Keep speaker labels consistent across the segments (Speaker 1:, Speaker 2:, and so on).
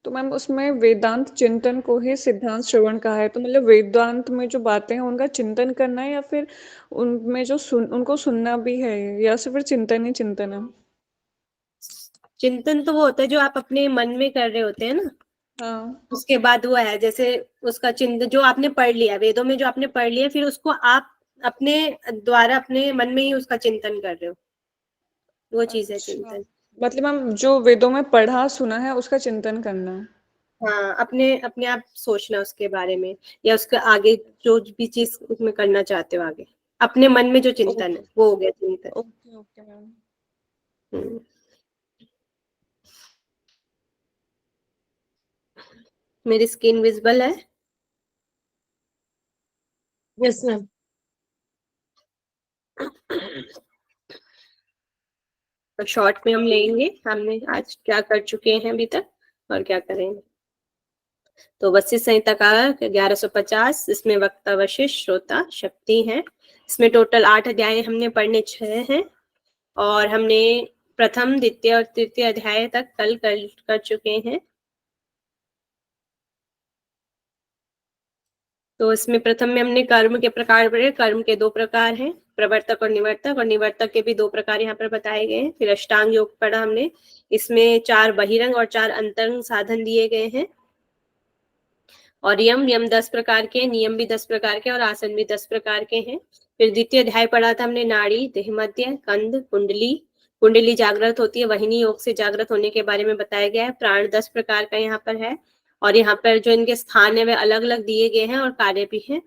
Speaker 1: तो मैम उसमें वेदांत चिंतन को ही सिद्धांत श्रवण कहा है, तो मतलब वेदांत में जो बातें हैं उनका चिंतन करना है, या फिर उनमें जो उनको सुनना भी है, या फिर चिंतन ही चिंतन है?
Speaker 2: चिंतन तो वो होता है जो आप अपने मन में कर रहे होते हैं ना,
Speaker 1: हाँ।
Speaker 2: उसके बाद वो है जैसे उसका चिंतन जो आपने पढ़ लिया वेदों में, जो आपने पढ़ लिया, फिर उसको आप अपने द्वारा अपने मन में ही उसका चिंतन कर रहे हो, वो चीज है
Speaker 1: अच्छा,
Speaker 2: चिंतन।
Speaker 1: मतलब मैम जो वेदों में पढ़ा सुना है उसका चिंतन करना है।
Speaker 2: हाँ, अपने अपने आप सोचना उसके बारे में, या उसके आगे जो भी चीज उसमें करना चाहते हो आगे, अपने मन में जो चिंतन है वो हो गया चिंतन।
Speaker 1: Okay okay ma'am.
Speaker 2: हम्म। मेरी स्किन विजिबल है?
Speaker 3: Yes ma'am.
Speaker 2: तो शॉर्ट में हम लेंगे हमने आज क्या कर चुके हैं अभी तक और क्या करेंगे। तो वशिष्ठ संहिता का 1150, इसमें वक्ता वशिष्ठ श्रोता शक्ति है। इसमें टोटल 8 अध्याय हमने पढ़ने 6 हैं, और हमने प्रथम द्वितीय और तृतीय अध्याय तक कल कर चुके हैं। तो इसमें प्रथम में हमने कर्म के प्रकार पढ़े। कर्म के 2 प्रकार हैं, प्रवर्तक और निवर्तक के भी 2 प्रकार यहाँ पर बताए गए हैं। फिर अष्टांग योग पढ़ा हमने, इसमें 4 बहिरंग और 4 अंतरंग साधन दिए गए हैं। और यम 10 प्रकार के, नियम भी 10 प्रकार के, और आसन भी 10 प्रकार के हैं। फिर द्वितीय अध्याय पढ़ा था हमने नाड़ी, देहमध्य, कंद, कुंडली। कुंडली जागृत होती है, वहिनी योग से जागृत होने के बारे में बताया गया है। प्राण 10 प्रकार का यहाँ पर है, और यहाँ पर जो इनके स्थान है वे अलग अलग दिए गए हैं और कार्य भी है।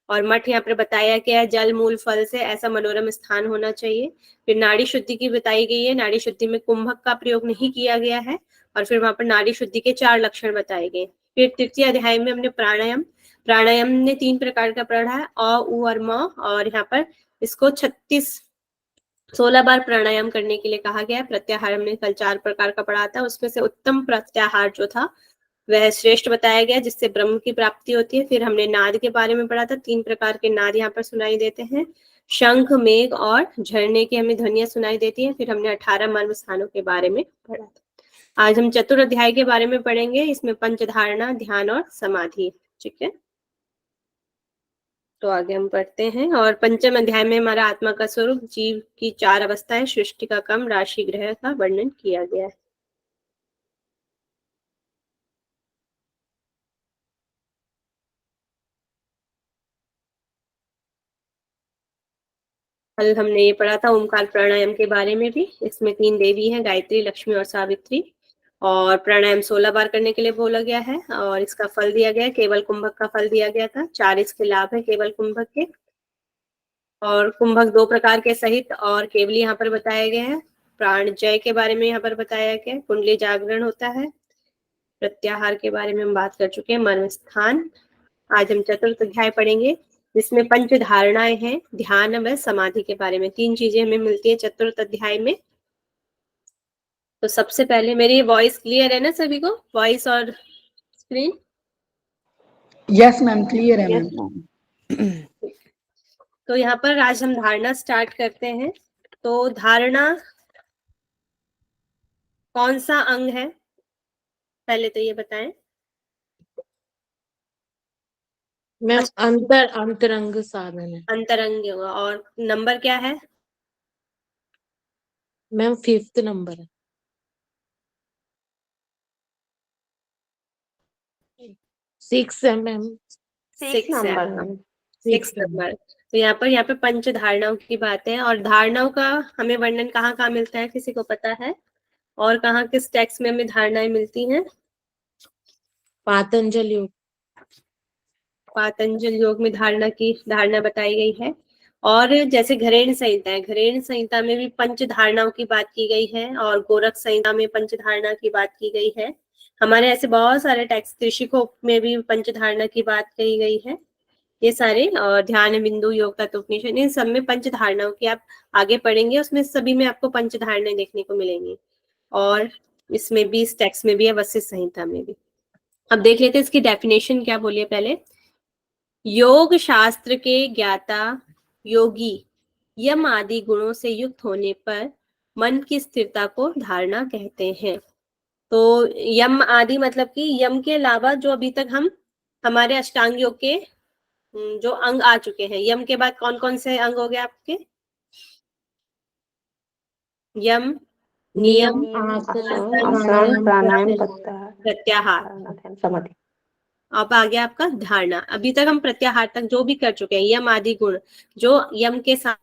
Speaker 2: और मठ यहाँ पर बताया गया है, जल मूल फल से ऐसा मनोरम स्थान होना चाहिए। फिर नाड़ी शुद्धि की बताई गई है, नाड़ी शुद्धि में कुंभक का प्रयोग नहीं किया गया है। और फिर वहां पर नाड़ी शुद्धि के 4 लक्षण बताए गए। फिर तृतीय अध्याय में हमने प्राणायाम, प्राणायाम ने 3 प्रकार का पढ़ा है, अ, उ और म, और यहाँ पर इसको 16 बार प्राणायाम करने के लिए कहा गया है। प्रत्याहार हमने कल 4 प्रकार का पढ़ा था, उसमें से उत्तम प्रत्याहार जो था वह श्रेष्ठ बताया गया, जिससे ब्रह्म की प्राप्ति होती है। फिर हमने नाद के बारे में पढ़ा था, 3 प्रकार के नाद यहाँ पर सुनाई देते हैं, शंख, मेघ और झरने की हमें ध्वनियां सुनाई देती है। फिर हमने 18 मर्म स्थानों के बारे में पढ़ा था। आज हम चतुर्थ अध्याय के बारे में पढ़ेंगे, इसमें पंचधारणा, ध्यान और समाधि। ठीक है, तो आगे हम पढ़ते हैं। और पंचम अध्याय में हमारा आत्मा का स्वरूप, जीव की 4 अवस्थाएं, सृष्टि का क्रम, राशि ग्रह का वर्णन किया गया है। कल हमने ये पढ़ा था ओमकार प्राणायाम के बारे में भी। इसमें 3 देवी हैं, गायत्री, लक्ष्मी और सावित्री। और प्राणायाम 16 बार करने के लिए बोला गया है, और इसका फल दिया गया है, केवल कुंभक का फल दिया गया था। 4 इसके लाभ है केवल कुंभक के, और कुंभक 2 प्रकार के सहित और केवली यहाँ पर बताया गया है। प्राण जय के बारे में यहाँ पर बताया गया है, कुंडली जागरण होता है। प्रत्याहार के बारे में हम बात कर चुके हैं, मर्म स्थान। आज हम चतुर्थ अध्याय पढ़ेंगे, जिसमें पंच धारणाएं हैं, ध्यान व समाधि के बारे में 3 चीजें हमें मिलती है चतुर्थ अध्याय में। तो सबसे पहले, मेरी वॉइस क्लियर है ना सभी को, वॉइस और स्क्रीन?
Speaker 4: यस मैम, क्लियर है
Speaker 2: Yes,
Speaker 4: मैम।
Speaker 2: तो यहाँ पर आज हम धारणा स्टार्ट करते हैं। तो धारणा कौन सा अंग है, पहले तो ये बताएं।
Speaker 3: मैम अंतरंग साधन है
Speaker 2: अंतरंग, और नंबर क्या है?
Speaker 3: मैम, 5th नंबर है। 6 है मैम।
Speaker 2: 6
Speaker 3: नंबर
Speaker 2: है,
Speaker 3: मैम।
Speaker 2: 6 नंबर। तो यहाँ पे पंच धारणाओं की बात है, और धारणाओं का हमें वर्णन कहाँ कहाँ मिलता है, किसी को पता है? और कहाँ किस टेक्स्ट में हमें धारणाएं मिलती हैं?
Speaker 3: पातंजल योग।
Speaker 2: पातंजल योग में धारणा बताई गई है। और जैसे घरेण संहिता है, घरेण संहिता में भी पंच धारणाओं की बात की गई है, और गोरख संहिता में पंच धारणा की बात की गई है। हमारे ऐसे बहुत सारे टेक्स्ट, त्रिशिकोप में भी पंच धारणा की बात कही गई है। ये सारे, और ध्यान बिंदु, योग तत्व उपनिषद, इन सब में पंच धारणाओं की आप आगे पढ़ेंगे, उसमें सभी में आपको पंच धारणाएं देखने को मिलेंगी। और इसमें भी, इस टेक्स्ट में भी है, वशिष्ठ संहिता में भी। अब देख लेते हैं इसकी डेफिनेशन क्या बोलिए पहले। योग शास्त्र के ज्ञाता योगी यम आदि गुणों से युक्त होने पर मन की स्थिरता को धारणा कहते हैं। तो यम आदि मतलब कि यम के अलावा जो अभी तक हम हमारे अष्टांग योग के जो अंग आ चुके हैं, यम के बाद कौन कौन से अंग हो गए आपके? यम, नियम,
Speaker 3: आसन, प्राणायाम,
Speaker 2: प्रत्याहार,
Speaker 5: समाधि।
Speaker 2: अब आ गया आपका धारणा। अभी तक हम प्रत्याहार तक जो भी कर चुके हैं, यम आदि गुण जो यम के साथ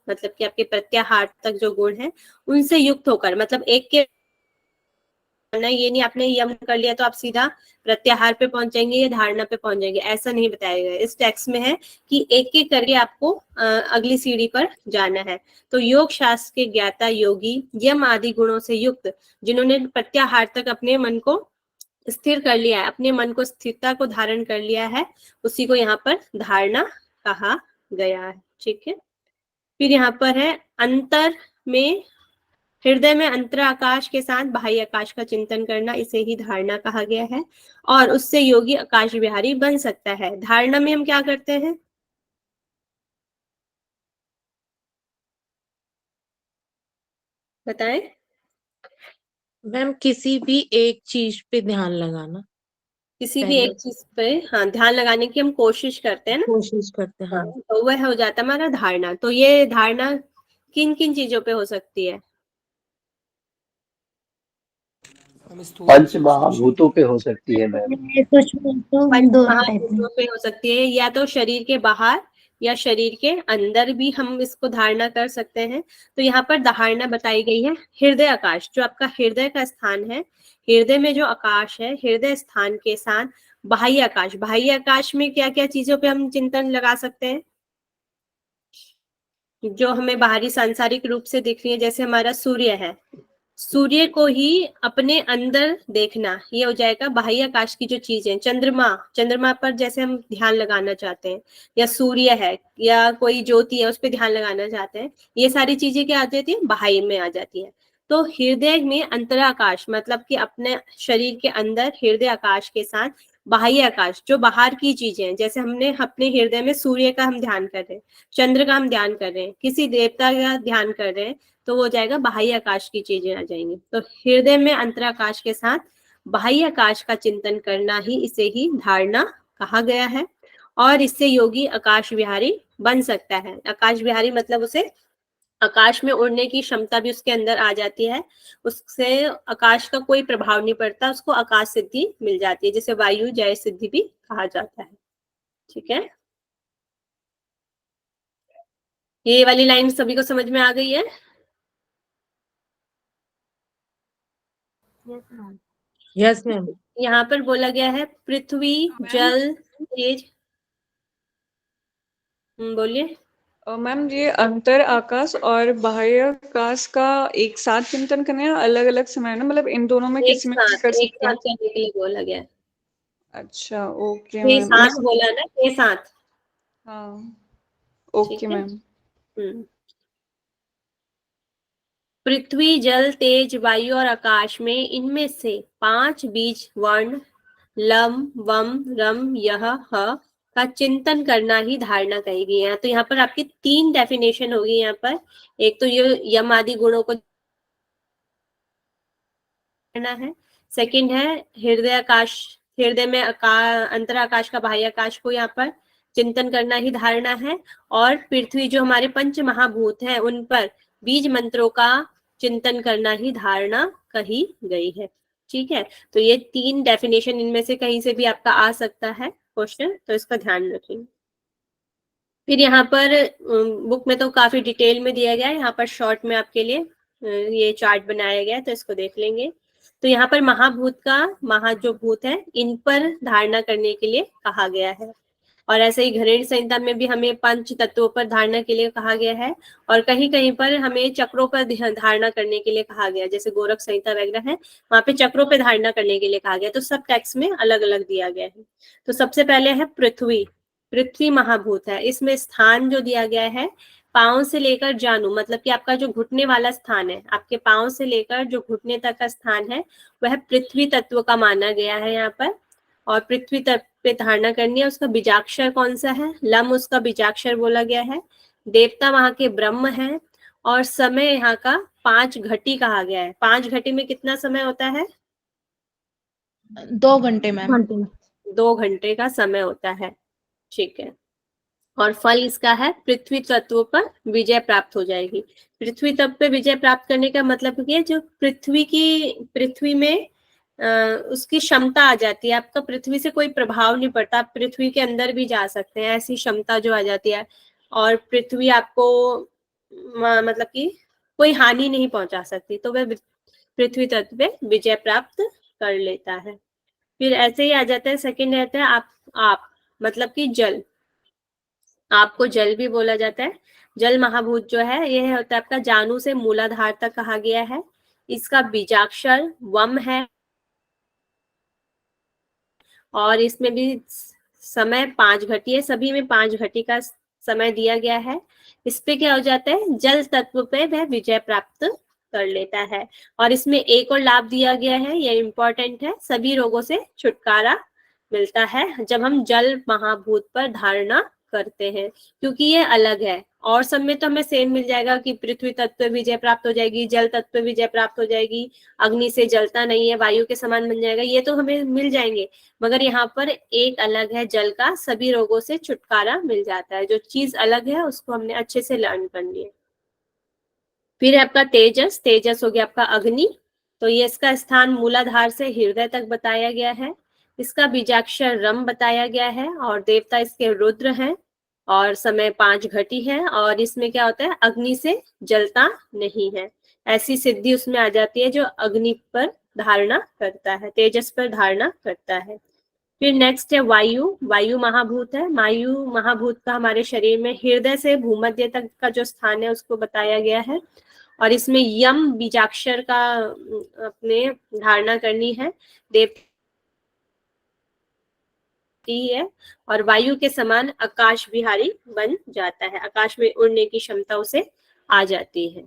Speaker 2: मतलब कि आपके प्रत्याहार तक जो गुण है उनसे युक्त होकर, मतलब एक के ये नहीं आपने यम कर लिया तो आप सीधा प्रत्याहार पे पहुंचेंगे या धारणा पे पहुंचेंगे, ऐसा नहीं बताया गया। इस टेक्स्ट में है कि एक एक करके आपको अगली सीढ़ी पर जाना है। तो योग शास्त्र के ज्ञाता योगी यम आदि गुणों से युक्त, जिन्होंने प्रत्याहार तक अपने मन को स्थिर कर लिया है, अपने मन को स्थिरता को धारण कर लिया है, उसी को यहाँ पर धारणा कहा गया है। ठीक है, फिर यहाँ पर है अंतर में, हृदय में अंतर आकाश के साथ बाह्य आकाश का चिंतन करना, इसे ही धारणा कहा गया है। और उससे योगी आकाश विहारी बन सकता है। धारणा में हम क्या करते हैं? बताएं।
Speaker 3: मैम किसी भी एक चीज पे ध्यान लगाना,
Speaker 2: किसी भी
Speaker 3: पहले
Speaker 2: एक चीज पे हाँ ध्यान लगाने की हम कोशिश करते हैं ना,
Speaker 3: कोशिश करते हैं।
Speaker 2: हाँ,
Speaker 3: हाँ,
Speaker 2: तो वह हो जाता है हमारा धारणा। तो ये धारणा किन किन चीजों पे हो सकती है?
Speaker 5: पंच महाभूतों पे हो सकती है मैम।
Speaker 2: पंच महाभूतों पे हो सकती है, या तो शरीर के बाहर या शरीर के अंदर भी हम इसको धारणा कर सकते हैं। तो यहाँ पर धारणा बताई गई है हृदय आकाश, जो आपका हृदय का स्थान है, हृदय में जो आकाश है, हृदय स्थान के साथ बाह्य आकाश। बाह्य आकाश में क्या क्या चीजों पे हम चिंतन लगा सकते हैं जो हमें बाहरी सांसारिक रूप से दिख रही है? जैसे हमारा सूर्य है, सूर्य को ही अपने अंदर देखना, ये हो जाएगा बाह्य आकाश की जो चीजें। चंद्रमा, चंद्रमा पर जैसे हम ध्यान लगाना चाहते हैं, या सूर्य है या कोई ज्योति है उस पर ध्यान लगाना चाहते हैं, ये सारी चीजें क्या आ जाती है? बाह्य में आ जाती है। तो हृदय में अंतराकाश मतलब कि अपने शरीर के अंदर हृदय आकाश के साथ बाह्य आकाश, जो बाहर की चीजें हैं। जैसे हमने अपने हृदय में सूर्य का हम ध्यान कर रहे हैं, चंद्र का हम ध्यान कर रहे हैं, किसी देवता का ध्यान कर रहे हैं, तो वो हो जाएगा बाह्य आकाश की चीजें आ जाएंगी। तो हृदय में अंतराकाश के साथ बाह्य आकाश का चिंतन करना ही, इसे ही धारणा कहा गया है। और इससे योगी आकाश विहारी बन सकता है। आकाश विहारी मतलब उसे आकाश में उड़ने की क्षमता भी उसके अंदर आ जाती है, उससे आकाश का कोई प्रभाव नहीं पड़ता, उसको आकाश सिद्धि मिल जाती है, जिसे वायु जय सिद्धि भी कहा जाता है। ठीक है, ये वाली लाइन सभी को समझ में आ गई है?
Speaker 3: Yes ma'am.
Speaker 2: यहाँ पर बोला गया है पृथ्वी जल तेज, बोलिए।
Speaker 1: मैम ये अंतर आकाश और बाह्य आकाश का एक साथ चिंतन करना है, अलग अलग समय ना, मतलब इन दोनों में किसी में भी कर
Speaker 2: एक
Speaker 1: सकते
Speaker 2: साथ
Speaker 1: हैं?
Speaker 2: करने के लिए बोला गया है।
Speaker 1: अच्छा ओके
Speaker 2: के
Speaker 1: मैम।
Speaker 2: साथ बोला ना, के साथ।
Speaker 1: हाँ
Speaker 2: ठीक
Speaker 1: ओके
Speaker 2: है।
Speaker 1: मैम।
Speaker 2: पृथ्वी जल तेज वायु और आकाश में इनमें से 5 बीज वर्ण लम वम रम यह ह का चिंतन करना ही धारणा कही गई है। तो यहाँ पर आपकी 3 डेफिनेशन होगी यहाँ पर। एक तो ये यम आदि गुणों को करना है, सेकंड है हृदय आकाश, हृदय में अंतर आकाश का बाह्य आकाश को यहाँ पर चिंतन करना ही धारणा है। और पृथ्वी जो हमारे पंच महाभूत हैं उन पर बीज मंत्रों का चिंतन करना ही धारणा कही गई है। ठीक है, तो ये 3 डेफिनेशन इनमें से कहीं से भी आपका आ सकता है क्वेश्चन, तो इसका ध्यान रखिए। फिर यहाँ पर बुक में तो काफी डिटेल में दिया गया है, यहाँ पर शॉर्ट में आपके लिए ये चार्ट बनाया गया है, तो इसको देख लेंगे। तो यहाँ पर महाभूत का महा जो भूत है इन पर धारणा करने के लिए कहा गया है। और ऐसे ही घरेलू संहिता में भी हमें पंच तत्वों पर धारणा के लिए कहा गया है, और कहीं कहीं पर हमें चक्रों पर धारणा करने के लिए कहा गया, जैसे गोरख संहिता वगैरह है वहां पे चक्रों पर धारणा करने के लिए कहा गया। तो सब टेक्स्ट में अलग अलग दिया गया है। तो सबसे पहले है पृथ्वी, पृथ्वी महाभूत है, इसमें स्थान जो दिया गया है पांव से लेकर जानु, मतलब कि आपका जो घुटने वाला स्थान है, आपके पांव से लेकर जो घुटने तक का स्थान है वह पृथ्वी तत्व का माना गया है यहाँ पर। और पृथ्वी तत्व पे धारणा करनी है। उसका बीजाक्षर कौन सा है? लम उसका बीजाक्षर बोला गया है। देवता वहां के ब्रह्म है, और समय यहाँ का 5 घटी कहा गया है। 5 घटी में कितना समय होता है?
Speaker 3: 2 घंटे मैम।
Speaker 2: 2 घंटे का समय होता है, ठीक है। और फल इसका है पृथ्वी तत्व पर विजय प्राप्त हो जाएगी। पृथ्वी तत्व पे विजय प्राप्त करने का मतलब ये जो पृथ्वी में उसकी क्षमता आ जाती है, आपका पृथ्वी से कोई प्रभाव नहीं पड़ता, आप पृथ्वी के अंदर भी जा सकते हैं, ऐसी क्षमता जो आ जाती है। और पृथ्वी आपको मतलब कि कोई हानि नहीं पहुंचा सकती, तो वह पृथ्वी तत्व पे विजय प्राप्त कर लेता है। फिर ऐसे ही आ जाता है, सेकंड रहता है आप मतलब कि जल। आपको जल भी बोला जाता है। जल महाभूत जो है यह होता है आपका जानु से मूलाधार तक कहा गया है। इसका बीजाक्षर वम है और इसमें भी समय 5 घटी है, सभी में 5 घटी का समय दिया गया है। इस पे क्या हो जाता है, जल तत्व पे वह विजय प्राप्त कर लेता है। और इसमें एक और लाभ दिया गया है, यह इंपॉर्टेंट है, सभी रोगों से छुटकारा मिलता है जब हम जल महाभूत पर धारणा करते हैं, क्योंकि ये अलग है। और सब में तो हमें सेम मिल जाएगा कि पृथ्वी तत्व पे विजय प्राप्त हो जाएगी, जल तत्व पे विजय प्राप्त हो जाएगी, अग्नि से जलता नहीं है, वायु के समान बन जाएगा, ये तो हमें मिल जाएंगे। मगर यहाँ पर एक अलग है, जल का सभी रोगों से छुटकारा मिल जाता है। जो चीज अलग है उसको हमने अच्छे से लर्न कर लिया। फिर है आपका तेजस। तेजस हो गया आपका अग्नि। तो ये इसका स्थान मूलाधार से हृदय तक बताया गया है। इसका बीजाक्षर रम बताया गया है और देवता इसके रुद्र हैं और समय 5 घटी है। और इसमें क्या होता है, अग्नि से जलता नहीं है, ऐसी सिद्धि उसमें आ जाती है जो अग्नि पर धारणा करता है, तेजस पर धारणा करता है। फिर नेक्स्ट है वायु। वायु महाभूत है। वायु महाभूत का हमारे शरीर में हृदय से भूमध्य तक का जो स्थान है उसको बताया गया है। और इसमें यम बीजाक्षर का अपने धारणा करनी है, देवती है। और वायु के समान आकाश विहारी बन जाता है, आकाश में उड़ने की क्षमता उसे आ जाती है।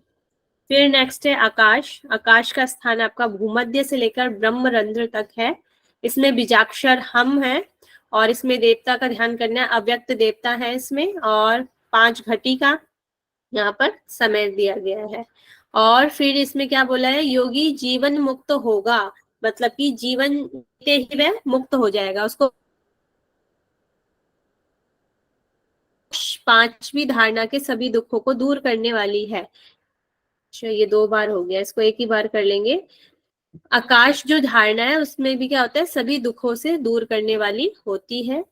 Speaker 2: फिर नेक्स्ट है आकाश। आकाश का स्थान आपका भूमध्य से लेकर ब्रह्मरंध्र तक है। इसमें बीजाक्षर हम है और इसमें देवता का ध्यान करना है, अव्यक्त देवता है इसमें। और 5 घटी का यहाँ पर समय दिया गया है। और फिर इसमें क्या बोला है, योगी जीवन मुक्त होगा, मतलब कि जीवन जीते ही वह मुक्त हो जाएगा। उसको 5वीं धारणा के सभी दुखों को दूर करने वाली है। अच्छा, ये 2 बार हो गया, इसको एक ही बार कर लेंगे। आकाश जो धारणा है उसमें भी क्या होता है, सभी दुखों से दूर करने वाली होती है।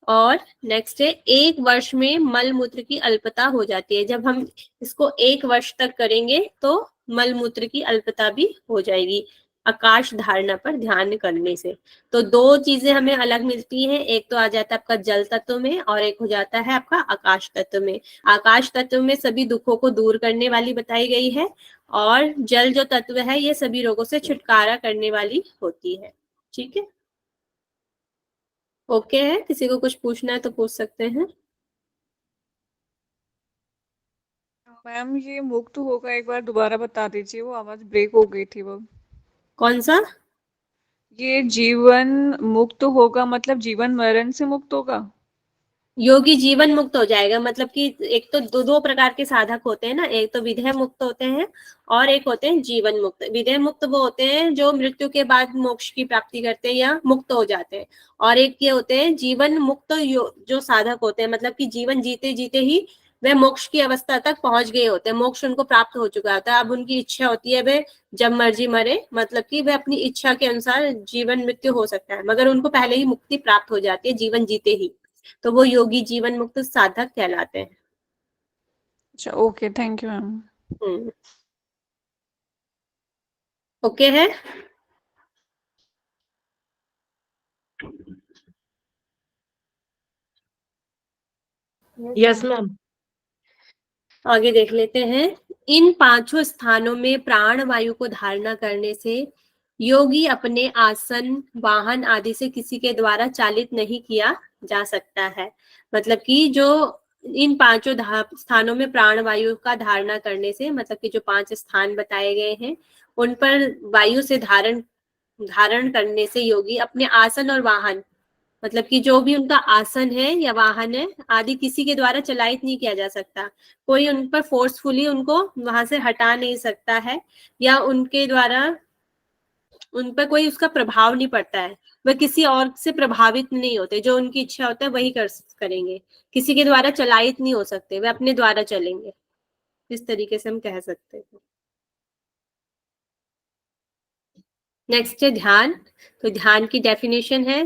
Speaker 2: और नेक्स्ट है 1 वर्ष में मल मूत्र की अल्पता हो जाती है। जब हम इसको 1 वर्ष तक करेंगे तो मल मूत्र की अल्पता भी हो जाएगी आकाश धारणा पर ध्यान करने से। तो 2 चीजें हमें अलग मिलती हैं, एक तो आ जाता है आपका जल तत्व में और एक हो जाता है आपका आकाश तत्व में। आकाश तत्व में सभी दुखों को दूर करने वाली बताई गई है और जल जो तत्व है ये सभी रोगों से छुटकारा करने वाली होती है। ठीक है, ओके है। किसी को कुछ पूछना है तो पूछ सकते हैं।
Speaker 1: मैम ये मुक्त होगा, एक बार दोबारा बता दीजिए, वो आवाज ब्रेक हो गई थी वो।
Speaker 2: कौन सा?
Speaker 1: ये जीवन मुक्त होगा मतलब जीवन मरण से मुक्त होगा?
Speaker 2: योगी जीवन मुक्त हो जाएगा, मतलब कि एक तो दो प्रकार के साधक होते हैं ना, एक तो विधेय मुक्त होते हैं और एक होते हैं जीवन मुक्त। विधेय मुक्त वो होते हैं जो मृत्यु के बाद मोक्ष की प्राप्ति करते हैं या मुक्त हो जाते हैं, और एक ये होते हैं जीवन मुक्त जो साधक होते हैं, मतलब कि जीवन जीते जीते ही वे मोक्ष की अवस्था तक पहुंच गए होते हैं, मोक्ष उनको प्राप्त हो चुका होता है। अब उनकी इच्छा होती है वे जब मर्जी मरे, मतलब कि वे अपनी इच्छा के अनुसार जीवन मृत्यु हो सकता है, मगर उनको पहले ही मुक्ति प्राप्त हो जाती है जीवन जीते ही, तो वो योगी जीवन मुक्त साधक कहलाते हैं।
Speaker 1: अच्छा, okay, thank you ma'am.
Speaker 2: Okay है।
Speaker 3: Yes ma'am.
Speaker 2: आगे देख लेते हैं। इन 5 स्थानों में प्राण वायु को धारणा करने से योगी अपने आसन वाहन आदि से किसी के द्वारा चालित नहीं किया जा सकता है। मतलब कि जो इन 5 स्थानों में प्राण वायु का धारणा करने से, मतलब कि जो 5 स्थान बताए गए हैं उन पर वायु से धारण करने से योगी अपने आसन और वाहन मतलब कि जो भी उनका आसन है या वाहन है आदि किसी के द्वारा चलायित नहीं किया जा सकता, कोई उन पर फोर्सफुली उनको वहां से हटा नहीं सकता है, या उनके द्वारा उन पर कोई उसका प्रभाव नहीं पड़ता है, वह किसी और से प्रभावित नहीं होते, जो उनकी इच्छा होता है वही करेंगे, किसी के द्वारा चलायित नहीं हो सकते, वे अपने द्वारा चलेंगे, इस तरीके से हम कह सकते हैं। नेक्स्ट है ध्यान। तो ध्यान की डेफिनेशन है,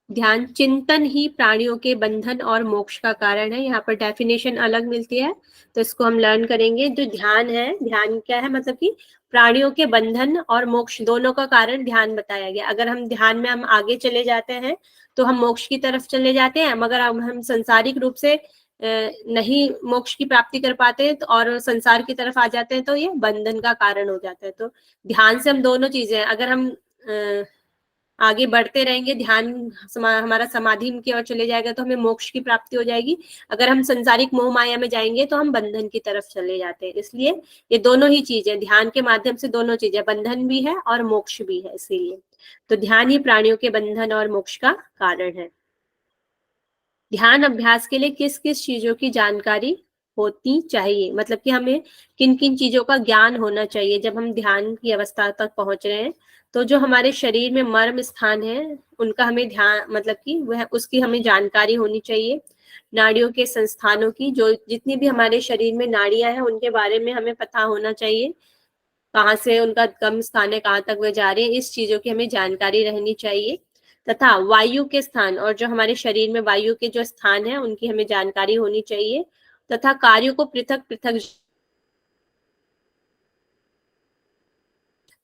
Speaker 2: ध्यान चिंतन ही प्राणियों के बंधन और मोक्ष का कारण है। यहाँ पर डेफिनेशन अलग मिलती है, तो इसको हम लर्न करेंगे। जो ध्यान है, ध्यान क्या है, मतलब कि प्राणियों के बंधन और मोक्ष दोनों का कारण ध्यान बताया गया। अगर हम ध्यान में हम आगे चले जाते हैं तो हम मोक्ष की तरफ चले जाते हैं, मगर हम संसारिक रूप से नहीं मोक्ष की प्राप्ति कर पाते तो और संसार की तरफ आ जाते हैं तो ये बंधन का कारण हो जाता है। तो ध्यान से हम दोनों चीजें, अगर हम आगे बढ़ते रहेंगे, ध्यान हमारा समाधि की ओर चले जाएगा तो हमें मोक्ष की प्राप्ति हो जाएगी, अगर हम संसारिक मोह माया में जाएंगे तो हम बंधन की तरफ चले जाते हैं। इसलिए ये दोनों ही चीजें, ध्यान के माध्यम से दोनों चीजें, बंधन भी है और मोक्ष भी है। इसीलिए तो ध्यान ही प्राणियों के बंधन और मोक्ष का कारण है। ध्यान अभ्यास के लिए किस किस चीजों की जानकारी होती चाहिए, मतलब कि हमें किन किन चीजों का ज्ञान होना चाहिए जब हम ध्यान की अवस्था तक पहुंच रहे हैं। तो जो हमारे शरीर में मर्म स्थान है उनका हमें ध्यान, मतलब कि वह उसकी हमें जानकारी होनी चाहिए। नाड़ियों के संस्थानों की, जो जितनी भी हमारे शरीर में नाड़ियां हैं उनके बारे में हमें पता होना चाहिए, कहाँ से उनका गम स्थान है, कहाँ तक वे जा रहे हैं, इस चीजों की हमें जानकारी रहनी चाहिए। तथा वायु के स्थान, और जो हमारे शरीर में वायु के जो स्थान है उनकी हमें जानकारी होनी चाहिए। तथा कार्यों को पृथक पृथक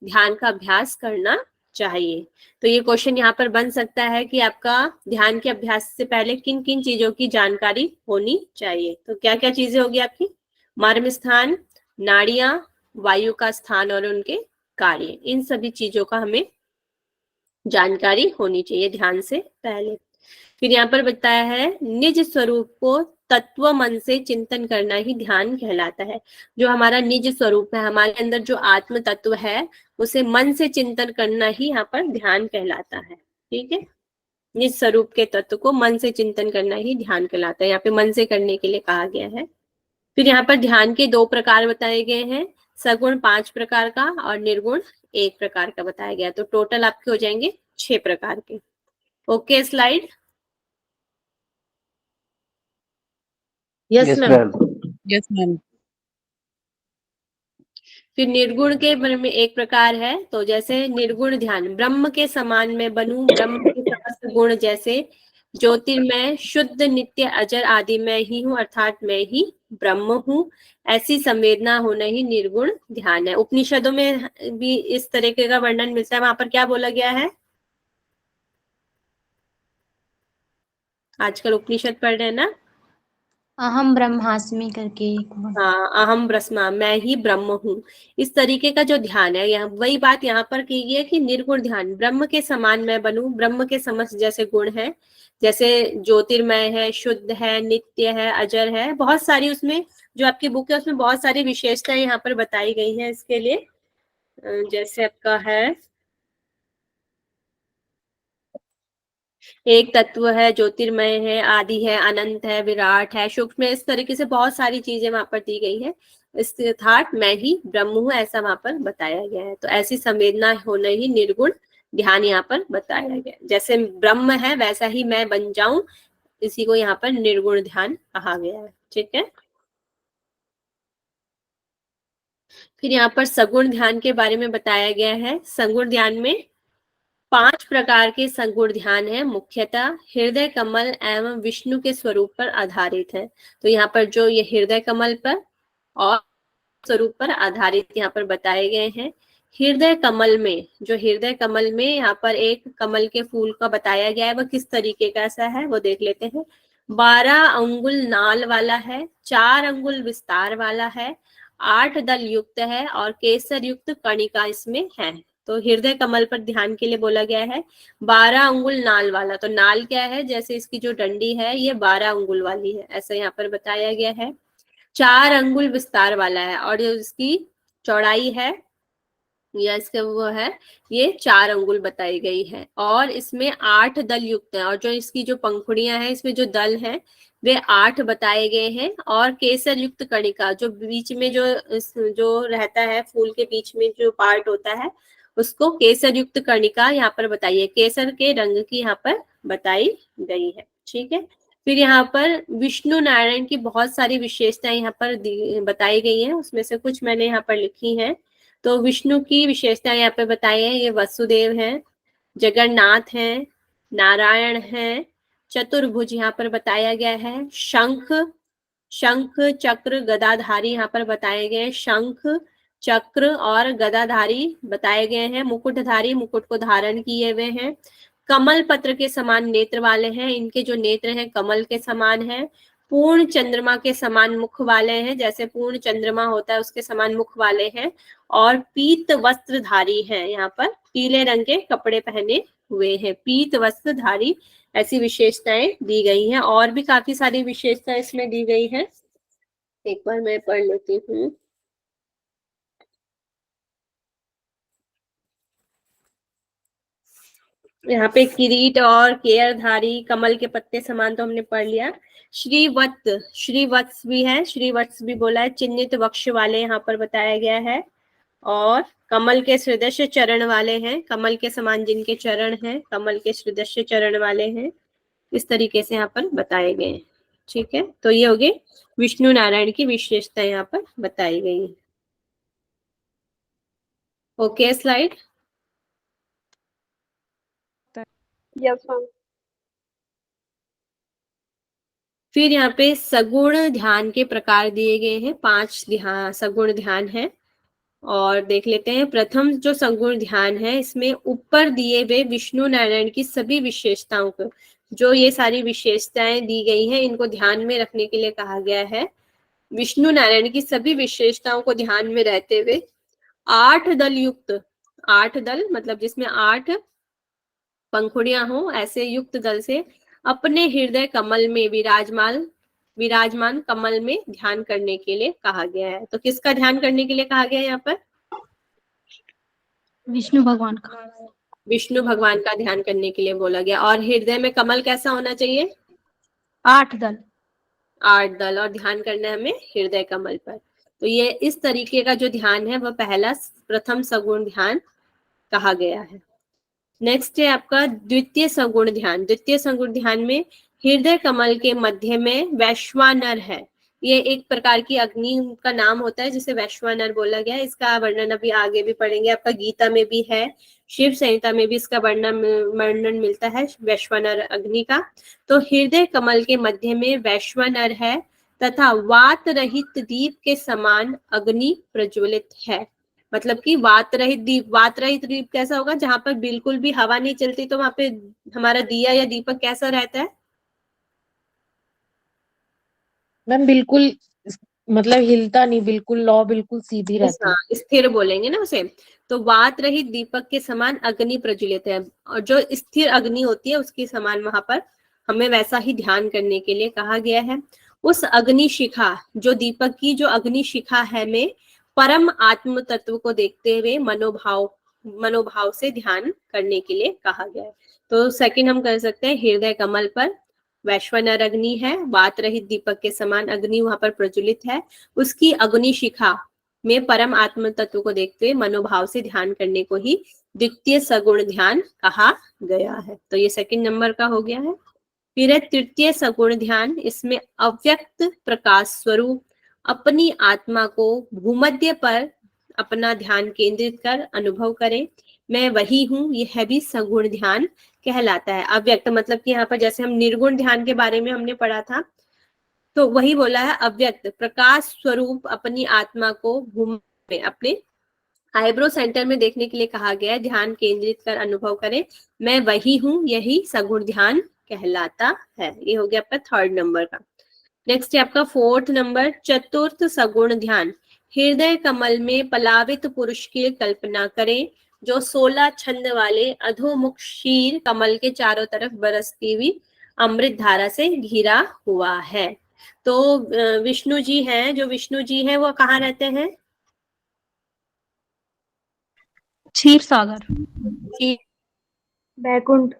Speaker 2: ध्यान का अभ्यास करना चाहिए। तो ये क्वेश्चन यहाँ पर बन सकता है कि आपका ध्यान के अभ्यास से पहले किन किन चीजों की जानकारी होनी चाहिए। तो क्या क्या चीजें होगी आपकी, मर्म स्थान, नाड़ियां, वायु का स्थान और उनके कार्य, इन सभी चीजों का हमें जानकारी होनी चाहिए ध्यान से पहले। फिर यहाँ पर बताया है, निज स्वरूप को तत्व मन से चिंतन करना ही ध्यान कहलाता है। जो हमारा निज स्वरूप है, हमारे अंदर जो आत्म तत्व है, उसे मन से चिंतन करना ही यहाँ पर ध्यान कहलाता है। ठीक है, निज स्वरूप के तत्व को मन से चिंतन करना ही ध्यान कहलाता है, यहाँ पे मन से करने के लिए कहा गया है। फिर यहाँ पर ध्यान के 2 प्रकार बताए गए हैं, सगुण 5 प्रकार का और निर्गुण 1 प्रकार का बताया गया। तो टोटल आपके हो जाएंगे 6 प्रकार के। Okay, slide.
Speaker 3: Yes
Speaker 5: yes
Speaker 3: ma'am.
Speaker 5: Ma'am.
Speaker 4: Yes, ma'am.
Speaker 2: फिर निर्गुण के बारे में 1 प्रकार है, तो जैसे निर्गुण ध्यान, ब्रह्म के समान में बनूं, ब्रह्म के समस्त गुण जैसे ज्योतिर्मय, शुद्ध, नित्य, अजर आदि मैं ही हूँ, अर्थात मैं ही ब्रह्म हूँ, ऐसी संवेदना होना ही निर्गुण ध्यान है। उपनिषदों में भी इस तरीके का वर्णन मिलता है। वहां पर क्या बोला गया है, आजकल उपनिषद पढ़ रहे हैं ना,
Speaker 6: अहम ब्रह्मास्मि करके
Speaker 2: हाँ, अहम ब्रह्मा, मैं ही ब्रह्म हूँ, इस तरीके का जो ध्यान है, यहाँ वही बात यहाँ पर की गई है कि निर्गुण ध्यान, ब्रह्म के समान मैं बनूं, ब्रह्म के समस्त जैसे गुण है, जैसे ज्योतिर्मय है, शुद्ध है, नित्य है, अजर है, बहुत सारी उसमें जो आपकी बुक है उसमें बहुत सारी विशेषताएं यहाँ पर बताई गई है इसके लिए। जैसे आपका है, एक तत्व है, ज्योतिर्मय है, आदि है, अनंत है, विराट है, सूक्ष्म है, इस तरीके से बहुत सारी चीजें वहां पर दी गई है। अर्थात मैं ही ब्रह्म हूँ, ऐसा वहां पर बताया गया है। तो ऐसी संवेदना होना ही निर्गुण ध्यान यहाँ पर बताया गया है। जैसे ब्रह्म है वैसा ही मैं बन जाऊं, इसी को यहाँ पर निर्गुण ध्यान कहा गया है। ठीक है, फिर यहाँ पर सगुण ध्यान के बारे में बताया गया है। सगुण ध्यान में 5 प्रकार के सगुण ध्यान है, मुख्यतः हृदय कमल एवं विष्णु के स्वरूप पर आधारित है। तो यहाँ पर जो ये हृदय कमल पर और स्वरूप पर आधारित यहाँ पर बताए गए हैं। हृदय कमल में, जो हृदय कमल में यहाँ पर एक कमल के फूल का बताया गया है, वह किस तरीके का ऐसा है वो देख लेते हैं। 12 अंगुल नाल वाला है, 4 अंगुल विस्तार वाला है, 8 दल युक्त है और केसर युक्त कणिका इसमें है। तो हृदय कमल पर ध्यान के लिए बोला गया है। 12 अंगुल नाल वाला, तो नाल क्या है, जैसे इसकी जो डंडी है ये 12 अंगुल वाली है, ऐसा यहाँ पर बताया गया है। 4 अंगुल विस्तार वाला है और जो इसकी चौड़ाई है या इसका वो है, ये 4 अंगुल बताई गई है और इसमें 8 दल युक्त है और जो इसकी जो पंखुड़ियां हैं इसमें जो दल है वे 8 बताए गए हैं और केसर युक्त कणिका जो बीच में जो रहता है फूल के बीच में जो पार्ट होता है उसको केसर युक्त कणिका यहाँ पर बताई है, केसर के रंग की यहाँ पर बताई गई है। ठीक है, फिर यहाँ पर विष्णु नारायण की बहुत सारी विशेषताएं यहाँ पर बताई गई हैं, उसमें से कुछ मैंने यहाँ पर लिखी हैं। तो विष्णु की विशेषताएं यहाँ पे बताई है, ये वसुदेव हैं, जगन्नाथ हैं, नारायण हैं, चतुर्भुज यहाँ पर बताया गया है, शंख चक्र गदाधारी यहाँ पर बताए गए, शंख चक्र और गदाधारी बताए गए हैं, मुकुटधारी मुकुट को धारण किए हुए हैं, कमल पत्र के समान नेत्र वाले हैं, इनके जो नेत्र हैं कमल के समान हैं, पूर्ण चंद्रमा के समान मुख वाले हैं, जैसे पूर्ण चंद्रमा होता है उसके समान मुख वाले हैं और पीत वस्त्रधारी हैं, यहाँ पर पीले रंग के कपड़े पहने हुए हैं, पीत वस्त्रधारी, ऐसी विशेषताएं दी गई हैं। और भी काफी सारी विशेषताएं इसमें दी गई हैं, एक बार मैं पढ़ लेती हूँ। यहाँ पे किरीट और केयरधारी, कमल के पत्ते समान तो हमने पढ़ लिया। श्रीवत्स भी है, श्रीवत्स भी बोला है, चिन्हित वक्ष वाले यहाँ पर बताया गया है और कमल के सदृश चरण वाले हैं, कमल के समान जिनके चरण हैं, कमल के सदृश चरण वाले हैं, इस तरीके से यहाँ पर बताए गए हैं। ठीक है, तो ये हो गई विष्णु नारायण की विशेषता यहाँ पर बताई गई है। Okay, slide.
Speaker 7: Yes ma'am.
Speaker 2: फिर यहाँ पे सगुण ध्यान के प्रकार दिए गए हैं, 5 ध्यान सगुण ध्यान है और देख लेते हैं। प्रथम जो सगुण ध्यान है इसमें ऊपर दिए हुए विष्णु नारायण की सभी विशेषताओं को, जो ये सारी विशेषताएं दी गई हैं इनको ध्यान में रखने के लिए कहा गया है। विष्णु नारायण की सभी विशेषताओं को ध्यान में रहते हुए 8 दल युक्त, 8 दल मतलब जिसमें 8 पंखुड़ियां हो ऐसे युक्त दल से अपने हृदय कमल में विराजमान कमल में ध्यान करने के लिए कहा गया है। तो किसका ध्यान करने के लिए कहा गया है यहाँ पर?
Speaker 6: विष्णु भगवान का।
Speaker 2: विष्णु भगवान का ध्यान करने के लिए बोला गया। और हृदय में कमल कैसा होना चाहिए?
Speaker 6: 8 दल।
Speaker 2: 8 दल और ध्यान करना है हमें हृदय कमल पर। तो ये इस तरीके का जो ध्यान है वह प्रथम सगुण ध्यान कहा गया है। नेक्स्ट है आपका द्वितीय सगुण ध्यान। द्वितीय सगुण ध्यान में हृदय कमल के मध्य में वैश्वानर है, ये एक प्रकार की अग्नि का नाम होता है जिसे वैश्वानर बोला गया है। इसका वर्णन अभी आगे भी पढ़ेंगे, आपका गीता में भी है, शिव संहिता में भी इसका वर्णन मिलता है वैश्वानर अग्नि का। तो हृदय कमल के मध्य में वैश्वानर है तथा वात रहित दीप के समान अग्नि प्रज्वलित है। मतलब कि वात रहित दीप कैसा होगा? जहां पर बिल्कुल भी हवा नहीं चलती, तो वहां पे हमारा दिया या दीपक कैसा रहता है?
Speaker 3: मैम बिल्कुल, मतलब हिलता नहीं, बिल्कुल लौ बिल्कुल सीधी रहती है।
Speaker 2: स्थिर बोलेंगे ना उसे। तो वात रहित दीपक के समान अग्नि प्रज्वलित है और जो स्थिर अग्नि होती है उसके समान वहां पर हमें वैसा ही ध्यान करने के लिए कहा गया है। उस अग्नि शिखा, जो दीपक की जो अग्नि शिखा है में परम आत्म तत्व को देखते हुए मनोभाव से ध्यान करने के लिए कहा गया है। तो सेकंड हम कर सकते हैं, हृदय कमल पर वैश्वानर अग्नि है, वात रहित दीपक के समान अग्नि वहां पर प्रज्वलित है, उसकी अग्नि शिखा में परम आत्म तत्व को देखते हुए मनोभाव से ध्यान करने को ही द्वितीय सगुण ध्यान कहा गया है। तो ये सेकंड नंबर का हो गया है। फिर है तृतीय सगुण ध्यान। इसमें अव्यक्त प्रकाश स्वरूप अपनी आत्मा को भूमध्य पर अपना ध्यान केंद्रित कर अनुभव करें, मैं वही हूँ, यह भी सगुण ध्यान कहलाता है। अव्यक्त मतलब कि यहाँ पर जैसे हम निर्गुण ध्यान के बारे में हमने पढ़ा था, तो वही बोला है, अव्यक्त प्रकाश स्वरूप अपनी आत्मा को भूमि में अपने आईब्रो सेंटर में देखने के लिए कहा गया है, ध्यान केंद्रित कर अनुभव करें, मैं वही हूँ, यही सगुण ध्यान कहलाता है। ये हो गया आपका थर्ड नंबर का। नेक्स्ट है आपका फोर्थ नंबर, चतुर्थ सगुण ध्यान। हृदय कमल में पलावित पुरुष की कल्पना करें जो 16 छंद वाले अधोमुख शीर कमल के चारों तरफ बरसती हुई अमृत धारा से घिरा हुआ है। तो विष्णु जी हैं, जो विष्णु जी हैं वो कहाँ रहते हैं?
Speaker 6: क्षीर सागर।
Speaker 7: बैकुंठ।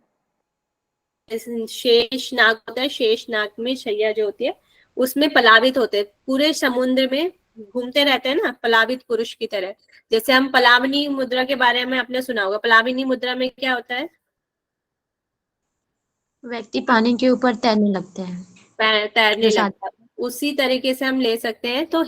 Speaker 2: शेष नाग होता है, शेष नाग में शैया जो होती है उसमें पलावित होते हैं, पूरे समुद्र में घूमते रहते हैं ना, पलावित पुरुष की तरह। जैसे हम पलावनी मुद्रा के बारे में आपने सुना होगा, पलावनी मुद्रा में क्या होता है?
Speaker 8: व्यक्ति पानी के ऊपर तैरने लगते हैं,
Speaker 2: तैरने
Speaker 8: जैसा
Speaker 2: लगता है। उसी तरीके से हम ले सकते हैं। तो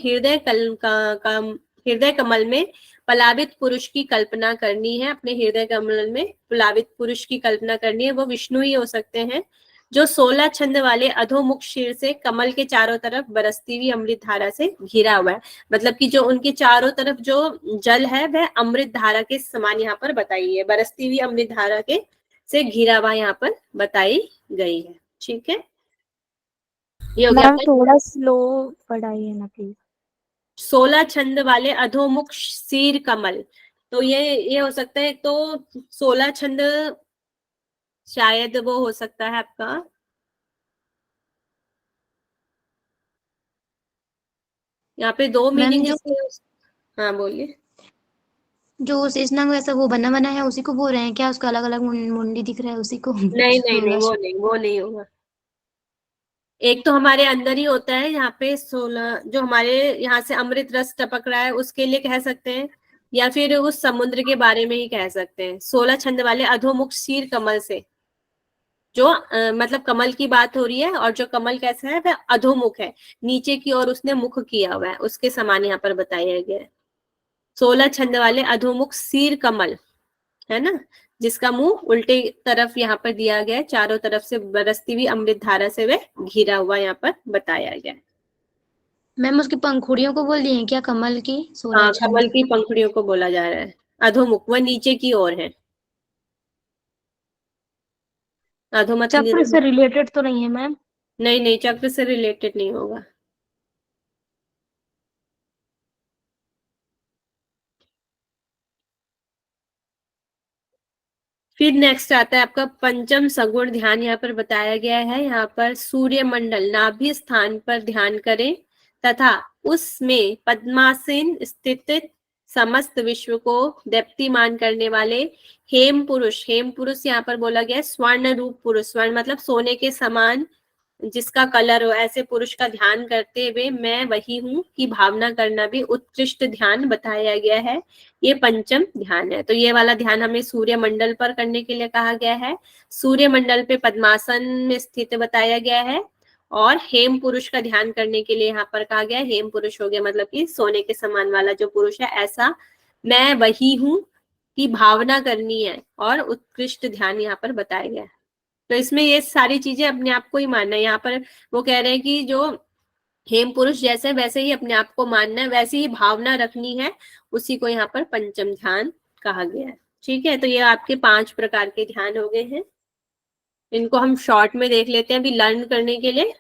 Speaker 2: हृदय कमल में पलावित पुरुष की कल्पना करनी है, अपने हृदय कमल में पलावित पुरुष की कल्पना करनी है, वो विष्णु ही हो सकते हैं, जो 16 छंद वाले अधोमुख शीर से कमल के चारों तरफ बरसती हुई अमृत धारा से घिरा हुआ है। मतलब कि जो उनके चारों तरफ जो जल है वह अमृत धारा के समान यहाँ पर बताई है, बरसती हुई अमृत धारा के से घिरा हुआ यहाँ पर बताई गई है। ठीक है, ये हो गया
Speaker 9: मैम
Speaker 2: आपका
Speaker 9: थोड़ा स्लो पढ़ाइए ना प्लीज।
Speaker 2: 16 छंद वाले अधोमुख शीर कमल। तो ये हो सकता है, तो 16 छंद शायद वो हो सकता है आपका, यहाँ पे दो
Speaker 8: मैम
Speaker 2: मीनिंग
Speaker 8: जो
Speaker 2: इसके। हाँ बोलिए।
Speaker 8: जो शेषनाग वैसा वो बना बना है उसी को बोल रहे हैं क्या? उसका अलग अलग मुंडी दिख रहा है उसी को?
Speaker 2: नहीं नहीं नहीं,
Speaker 8: 16।
Speaker 2: वो नहीं होगा। एक तो हमारे अंदर ही होता है, यहाँ पे 16 जो हमारे यहाँ से अमृत रस टपक रहा है उसके लिए कह सकते हैं, या फिर उस समुद्र के बारे में ही कह सकते हैं। 16 छंद वाले अधोमुख शीर कमल से, जो मतलब कमल की बात हो रही है, और जो कमल कैसा है वह अधोमुख है, नीचे की ओर उसने मुख किया हुआ है, उसके समान यहाँ पर बताया गया है। 16 छंद वाले अधोमुख शीर कमल है ना, जिसका मुंह उल्टे तरफ यहाँ पर दिया गया है, चारों तरफ से बरसती हुई अमृत धारा से वह घिरा हुआ यहाँ पर बताया गया है।
Speaker 8: मैम उसकी पंखुड़ियों को बोल दिए हैं क्या कमल की? 16
Speaker 2: हाँ,
Speaker 8: छंद।
Speaker 2: कमल की पंखुड़ियों को बोला जा रहा है। अधोमुख वह नीचे की ओर है, अधोमत
Speaker 6: चक्र से रिलेटेड तो नहीं है मैम?
Speaker 2: नहीं नहीं, चक्र से रिलेटेड नहीं होगा। फिर नेक्स्ट आता है आपका पंचम सगुण ध्यान, यहाँ पर बताया गया है। यहाँ पर सूर्य मंडल नाभि स्थान पर ध्यान करें तथा उसमें पद्मासन स्थित समस्त विश्व को दीप्तिमान करने वाले हेम पुरुष यहाँ पर बोला गया है स्वर्ण रूप पुरुष, स्वर्ण मतलब सोने के समान जिसका कलर हो, ऐसे पुरुष का ध्यान करते हुए मैं वही हूँ की भावना करना भी उत्कृष्ट ध्यान बताया गया है। ये पंचम ध्यान है। तो ये वाला ध्यान हमें सूर्य मंडल पर करने के लिए कहा गया है। सूर्य मंडल पे पद्मासन में स्थित बताया गया है, और हेम पुरुष का ध्यान करने के लिए यहाँ पर कहा गया है। हेम पुरुष हो गया मतलब कि सोने के समान वाला जो पुरुष है, ऐसा मैं वही हूँ की भावना करनी है, और उत्कृष्ट ध्यान यहाँ पर बताया गया है। तो इसमें ये सारी चीजें अपने आप को ही मानना है। यहाँ पर वो कह रहे हैं कि जो हेम पुरुष जैसे वैसे ही अपने आप को मानना है, वैसी ही भावना रखनी है, उसी को यहाँ पर पंचम ध्यान कहा गया है। ठीक है, तो ये आपके 5 प्रकार के ध्यान हो गए हैं। इनको हम शॉर्ट में देख लेते हैं अभी लर्न करने के लिए।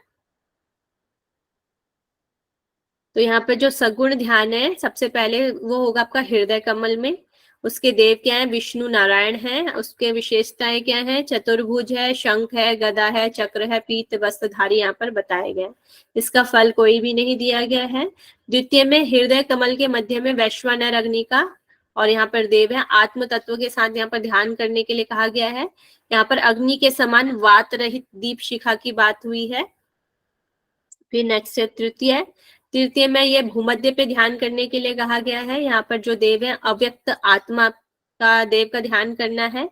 Speaker 2: तो यहाँ पे जो सगुण ध्यान है, सबसे पहले वो होगा आपका हृदय कमल में। उसके देव क्या है? विष्णु नारायण है। उसके विशेषताएं क्या है? चतुर्भुज है, शंख है, गदा है, चक्र है, पीत वस्त्रधारी यहाँ पर बताए गए। इसका फल कोई भी नहीं दिया गया है। द्वितीय में हृदय कमल के मध्य में वैश्वानर अग्नि का, और यहाँ पर देव है। आत्म तत्व के साथ यहाँ पर ध्यान करने के लिए कहा गया है। यहाँ पर अग्नि के समान वात रहित दीप शिखा की बात हुई है। फिर नेक्स्ट है तृतीय में ये भूमध्य पे ध्यान करने के लिए कहा गया है। यहाँ पर जो देव है अव्यक्त आत्मा का देव का ध्यान करना है,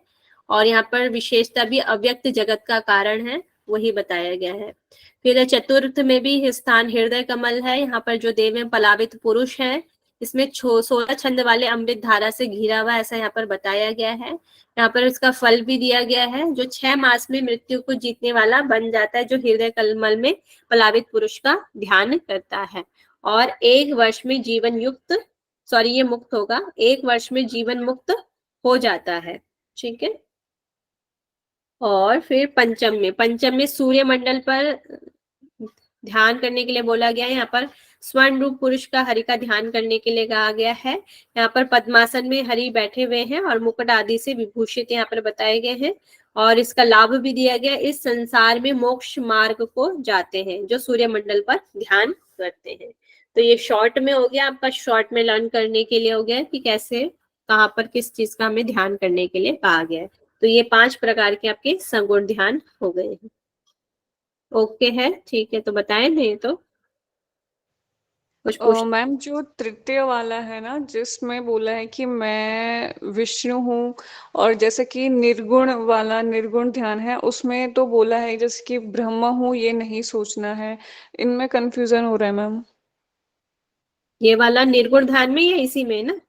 Speaker 2: और यहाँ पर विशेषता भी अव्यक्त जगत का कारण है, वही बताया गया है। फिर चतुर्थ में भी स्थान हृदय कमल है। यहाँ पर जो देव है पलावित पुरुष है, इसमें 16 छंद वाले अमृत धारा से घिरा हुआ, ऐसा यहाँ पर बताया गया है। यहाँ पर इसका फल भी दिया गया है, जो 6 मास में मृत्यु को जीतने वाला बन जाता है, जो हृदय कमल में पलावित पुरुष का ध्यान करता है, और 1 वर्ष में जीवन युक्त, सॉरी ये मुक्त होगा, 1 वर्ष में जीवन मुक्त हो जाता है। ठीक है, और फिर पंचम में सूर्य मंडल पर ध्यान करने के लिए बोला गया है। यहाँ पर स्वर्ण रूप पुरुष का हरि का ध्यान करने के लिए कहा गया है। यहाँ पर पद्मासन में हरि बैठे हुए हैं, और मुकुट आदि से विभूषित यहाँ पर बताए गए हैं, और इसका लाभ भी दिया गया। इस संसार में मोक्ष मार्ग को जाते हैं जो सूर्य मंडल पर ध्यान करते हैं। तो ये शॉर्ट में हो गया आपका, शॉर्ट में लर्न करने के लिए हो गया कि कैसे कहाँ पर किस चीज का हमें ध्यान करने के लिए कहा गया है। तो ये 5 प्रकार के आपके सगुण ध्यान हो गए हैं। ओके है, ठीक है, तो बताएं नहीं तो कुछ पूछ।
Speaker 1: मैम जो तृतीय वाला है ना, जिसमें बोला है कि मैं विष्णु हूँ, और जैसे कि निर्गुण वाला निर्गुण ध्यान है, उसमें तो बोला है जैसे कि ब्रह्म हूँ ये नहीं सोचना है। इनमें कंफ्यूजन हो रहा है मैम।
Speaker 2: ये वाला निर्गुण ध्यान में या इसी में ना?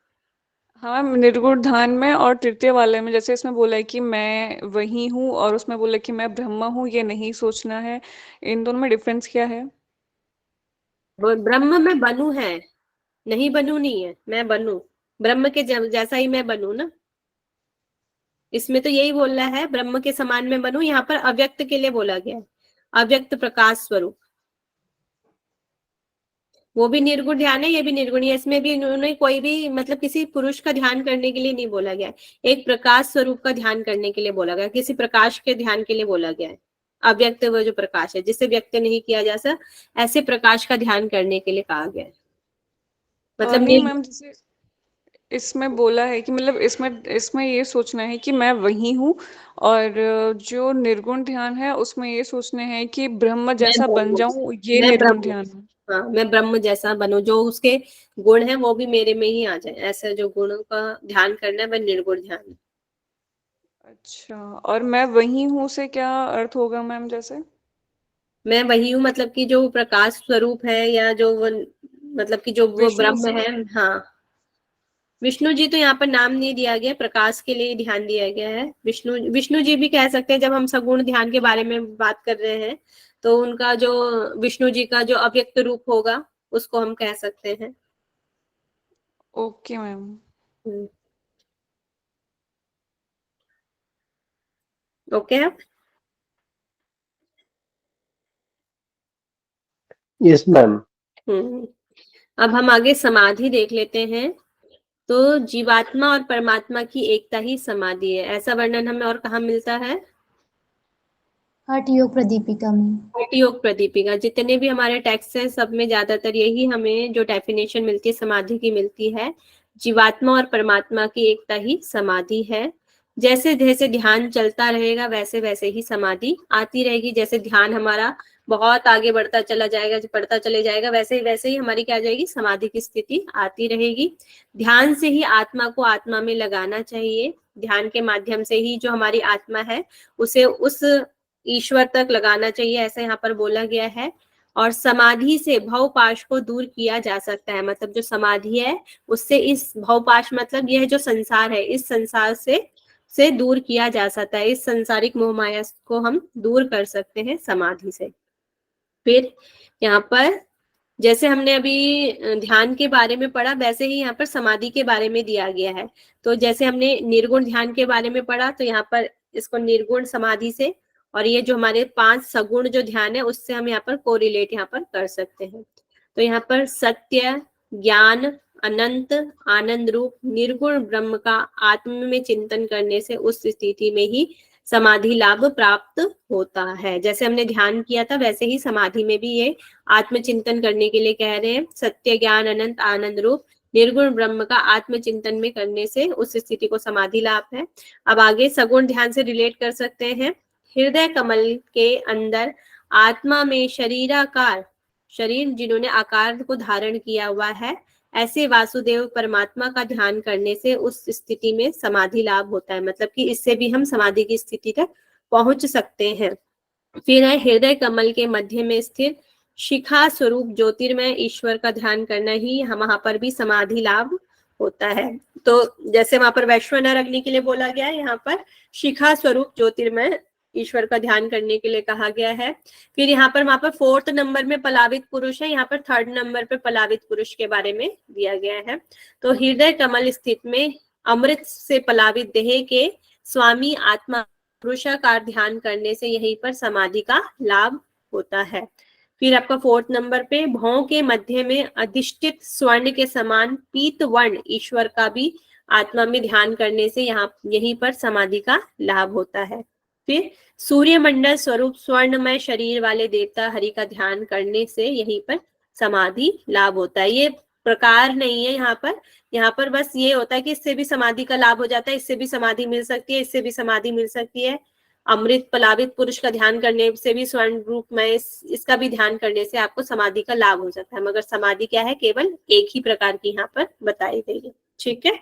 Speaker 1: हाँ मैम, निर्गुण ध्यान में और तृतीय वाले में, जैसे इसमें बोला है कि मैं वही हूँ और उसमें बोला है कि मैं ब्रह्म हूँ ये नहीं सोचना है। इन दोनों में डिफरेंस क्या है?
Speaker 2: वो ब्रह्म में बनू है, नहीं बनू नहीं है, मैं बनू, ब्रह्म के जैसा ही मैं बनू ना। इसमें तो यही बोलना है, ब्रह्म के समान में बनू। यहाँ पर अव्यक्त के लिए बोला गया है, अव्यक्त प्रकाश स्वरूप। वो भी निर्गुण ध्यान है, ये भी निर्गुण है। इसमें भी उन्होंने कोई भी मतलब किसी पुरुष का ध्यान करने के लिए नहीं बोला गया है, एक प्रकाश स्वरूप का ध्यान करने के लिए बोला गया है, किसी प्रकाश के ध्यान के लिए बोला गया है। अव्यक्त वो जो प्रकाश है जिसे व्यक्त नहीं किया जा सकता, ऐसे प्रकाश का ध्यान करने के लिए कहा गया है। मतलब
Speaker 1: नहीं मैम, जैसे इसमें बोला है कि मतलब इसमें इसमें ये सोचना है कि मैं वही हूँ, और जो निर्गुण ध्यान है उसमें ये सोचना है कि ब्रह्म
Speaker 2: मैं
Speaker 1: जैसा बन
Speaker 2: ब्रह्म,
Speaker 1: जाऊं, ये
Speaker 2: मैं
Speaker 1: निर्गुण
Speaker 2: ब्रह्म,
Speaker 1: ध्यान है।
Speaker 2: हाँ मैं ब्रह्म जैसा बनूं, जो उसके गुण है वो भी मेरे में ही आ जाए, ऐसे जो गुणों का ध्यान करना है वह निर्गुण ध्यान है।
Speaker 1: अच्छा, और मैं वही हूँ से क्या अर्थ होगा मैम जैसे?
Speaker 2: मैं वही हूँ मतलब कि जो प्रकाश स्वरूप है, या जो वो मतलब कि जो वो
Speaker 1: विष्णु
Speaker 2: ब्रह्म
Speaker 1: जी।
Speaker 2: है। हाँ, विष्णु जी तो यहाँ पर नाम नहीं दिया गया, प्रकाश के लिए ध्यान दिया गया है। विष्णु विष्णु जी भी कह सकते हैं, जब हम सगुण ध्यान के बारे में बात कर रहे हैं तो उनका जो विष्णु जी का जो अव्यक्त रूप होगा उसको हम कह सकते हैं।
Speaker 1: Okay ma'am.
Speaker 2: ओके है।
Speaker 5: Yes ma'am.
Speaker 2: अब हम आगे समाधि देख लेते हैं। तो जीवात्मा और परमात्मा की एकता ही समाधि है, ऐसा वर्णन हमें और कहाँ मिलता है?
Speaker 8: हठ योग प्रदीपिका में।
Speaker 2: हठ योग प्रदीपिका। जितने भी हमारे टेक्स्ट हैं सब में ज्यादातर यही हमें जो डेफिनेशन मिलती है समाधि की मिलती है, जीवात्मा और परमात्मा की एकता ही समाधि है। जैसे जैसे ध्यान चलता रहेगा वैसे वैसे ही समाधि आती रहेगी। जैसे ध्यान हमारा बहुत आगे बढ़ता चला जाएगा, बढ़ता चले जाएगा, वैसे ही हमारी क्या आ जाएगी, समाधि की स्थिति आती रहेगी। ध्यान से ही आत्मा को आत्मा में लगाना चाहिए। ध्यान के माध्यम से ही जो हमारी आत्मा है उसे उस ईश्वर तक लगाना चाहिए, ऐसा यहाँ पर बोला गया है। और समाधि से भवपाश को दूर किया जा सकता है। मतलब जो समाधि है उससे इस भवपाश, मतलब यह जो संसार है इस संसार से दूर किया जा सकता है। इस संसारिक मोह माया को हम दूर कर सकते हैं समाधि से। फिर यहाँ पर जैसे हमने अभी ध्यान के बारे में पढ़ा वैसे ही यहाँ पर समाधि के बारे में दिया गया है। तो जैसे हमने निर्गुण ध्यान के बारे में पढ़ा, तो यहाँ पर इसको निर्गुण समाधि से, और ये जो हमारे 5 सगुण जो ध्यान है उससे हम यहाँ पर कोरिलेट यहाँ पर कर सकते हैं। तो यहाँ पर सत्य, ज्ञान, अनंत, आनंद रूप निर्गुण ब्रह्म का आत्म में चिंतन करने से उस स्थिति में ही समाधि लाभ प्राप्त होता है। जैसे हमने ध्यान किया था वैसे ही समाधि में भी ये आत्मचिंतन करने के लिए कह रहे हैं। सत्य, ज्ञान, अनंत, आनंद रूप निर्गुण ब्रह्म का आत्मचिंतन में करने से उस स्थिति को समाधि लाभ है। अब आगे सगुण ध्यान से रिलेट कर सकते हैं। हृदय कमल के अंदर आत्मा में शरीराकार, शरीर जिन्होंने आकार को धारण किया हुआ है, ऐसे वासुदेव परमात्मा का ध्यान करने से उस स्थिति में समाधि लाभ होता है। मतलब कि इससे भी हम समाधि की स्थिति तक पहुंच सकते हैं। फिर है हृदय कमल के मध्य में स्थिर शिखा स्वरूप ज्योतिर्मय ईश्वर का ध्यान करना ही वहां पर भी समाधि लाभ होता है। तो जैसे वहां पर वैश्वानर अग्नि के लिए बोला गया है, यहाँ पर शिखा स्वरूप ज्योतिर्मय ईश्वर का ध्यान करने के लिए कहा गया है। फिर यहाँ पर वहां पर 4th नंबर में पलावित पुरुष है, यहाँ पर 3rd नंबर पर पलावित पुरुष के बारे में दिया गया है। तो हृदय कमल स्थित में अमृत से पलावित देह के स्वामी आत्मा पुरुषाकार ध्यान करने से यहीं पर समाधि का लाभ होता है। फिर आपका 4th नंबर पे भौं के मध्य में अधिष्ठित स्वर्ण के समान पीत वर्ण ईश्वर का भी आत्मा में ध्यान करने से यहीं पर समाधि का लाभ होता है। फिर सूर्यमंडल स्वरूप स्वर्णमय शरीर वाले देवता हरि का ध्यान करने से यहीं पर समाधि लाभ होता है। ये प्रकार नहीं है यहाँ पर बस ये होता है कि इससे भी समाधि का लाभ हो जाता है, इससे भी समाधि मिल सकती है, इससे भी समाधि मिल सकती है। अमृत पलावित पुरुष का ध्यान करने से भी, स्वर्ण रूप में इसका भी ध्यान करने से आपको समाधि का लाभ हो सकता है, मगर समाधि क्या है, केवल एक ही प्रकार की यहाँ पर बताई गई है। ठीक है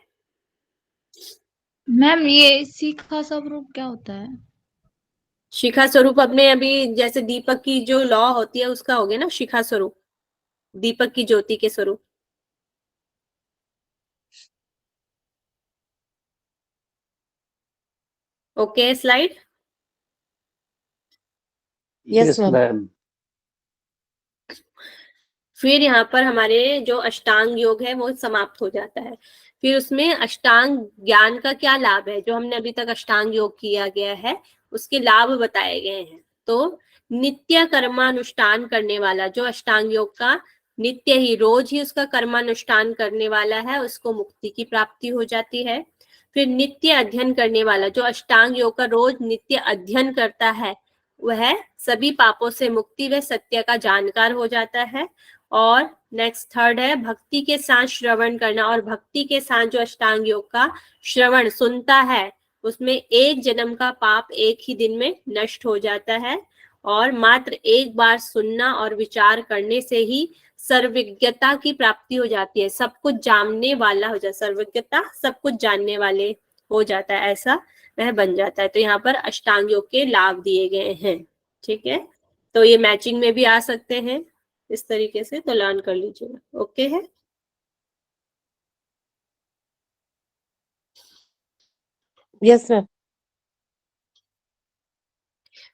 Speaker 6: मैम, ये शिखा स्वरूप क्या होता है?
Speaker 2: शिखा स्वरूप अपने अभी जैसे दीपक की जो लौ होती है उसका हो गया ना शिखा स्वरूप, दीपक की ज्योति के स्वरूप। Okay slide.
Speaker 3: Yes ma'am.
Speaker 5: Ma'am.
Speaker 2: फिर यहाँ पर हमारे जो अष्टांग योग है वो समाप्त हो जाता है। फिर उसमें अष्टांग ज्ञान का क्या लाभ है, जो हमने अभी तक अष्टांग योग किया गया है उसके लाभ बताए गए हैं। तो नित्य कर्मानुष्ठान करने वाला, जो अष्टांग योग का नित्य ही रोज ही उसका कर्मानुष्ठान करने वाला है, उसको मुक्ति की प्राप्ति हो जाती है। फिर नित्य अध्ययन करने वाला, जो अष्टांग योग का रोज नित्य अध्ययन करता है, वह सभी पापों से मुक्ति व सत्य का जानकार हो जाता है। और नेक्स्ट थर्ड है भक्ति के साथ श्रवण करना, और भक्ति के साथ जो अष्टांग योग का श्रवण सुनता है उसमें एक जन्म का पाप एक ही दिन में नष्ट हो जाता है। और मात्र एक बार सुनना और विचार करने से ही सर्वज्ञता की प्राप्ति हो जाती है, सब कुछ जानने वाला हो जाता, सर्वज्ञता सब कुछ जानने वाले हो जाता है, ऐसा वह बन जाता है। तो यहाँ पर अष्टांग योग के लाभ दिए गए हैं। ठीक है, तो ये मैचिंग में भी आ सकते हैं इस तरीके से, तो लर्न कर लीजिएगा। ओके है,
Speaker 3: यस मैम।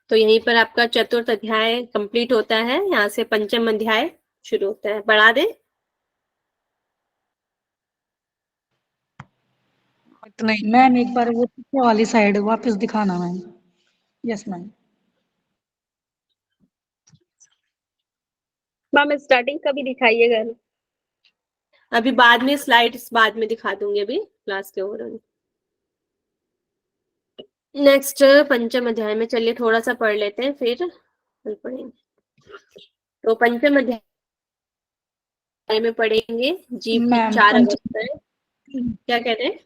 Speaker 2: तो यहीं पर आपका चतुर्थ अध्याय कंप्लीट होता है, यहाँ से पंचम अध्याय शुरू होता है। बढ़ा दे
Speaker 1: इतना ही।
Speaker 4: मैम एक बार वो पीछे वाली साइड वापस दिखाना ma'am. Yes ma'am.
Speaker 7: Ma'am starting का भी दिखाइएगा ना।
Speaker 2: अभी बाद में स्लाइड्स बाद में दिखा दूंगी, अभी क्लास के ओवरऑल। नेक्स्ट पंचम अध्याय में चलिए थोड़ा सा पढ़ लेते हैं, फिर पढ़ेंगे। तो पंचम अध्याय में पढ़ेंगे जीव की
Speaker 4: मैम
Speaker 2: 4
Speaker 4: पंचम
Speaker 2: अवस्थाएं। क्या कह रहे हैं?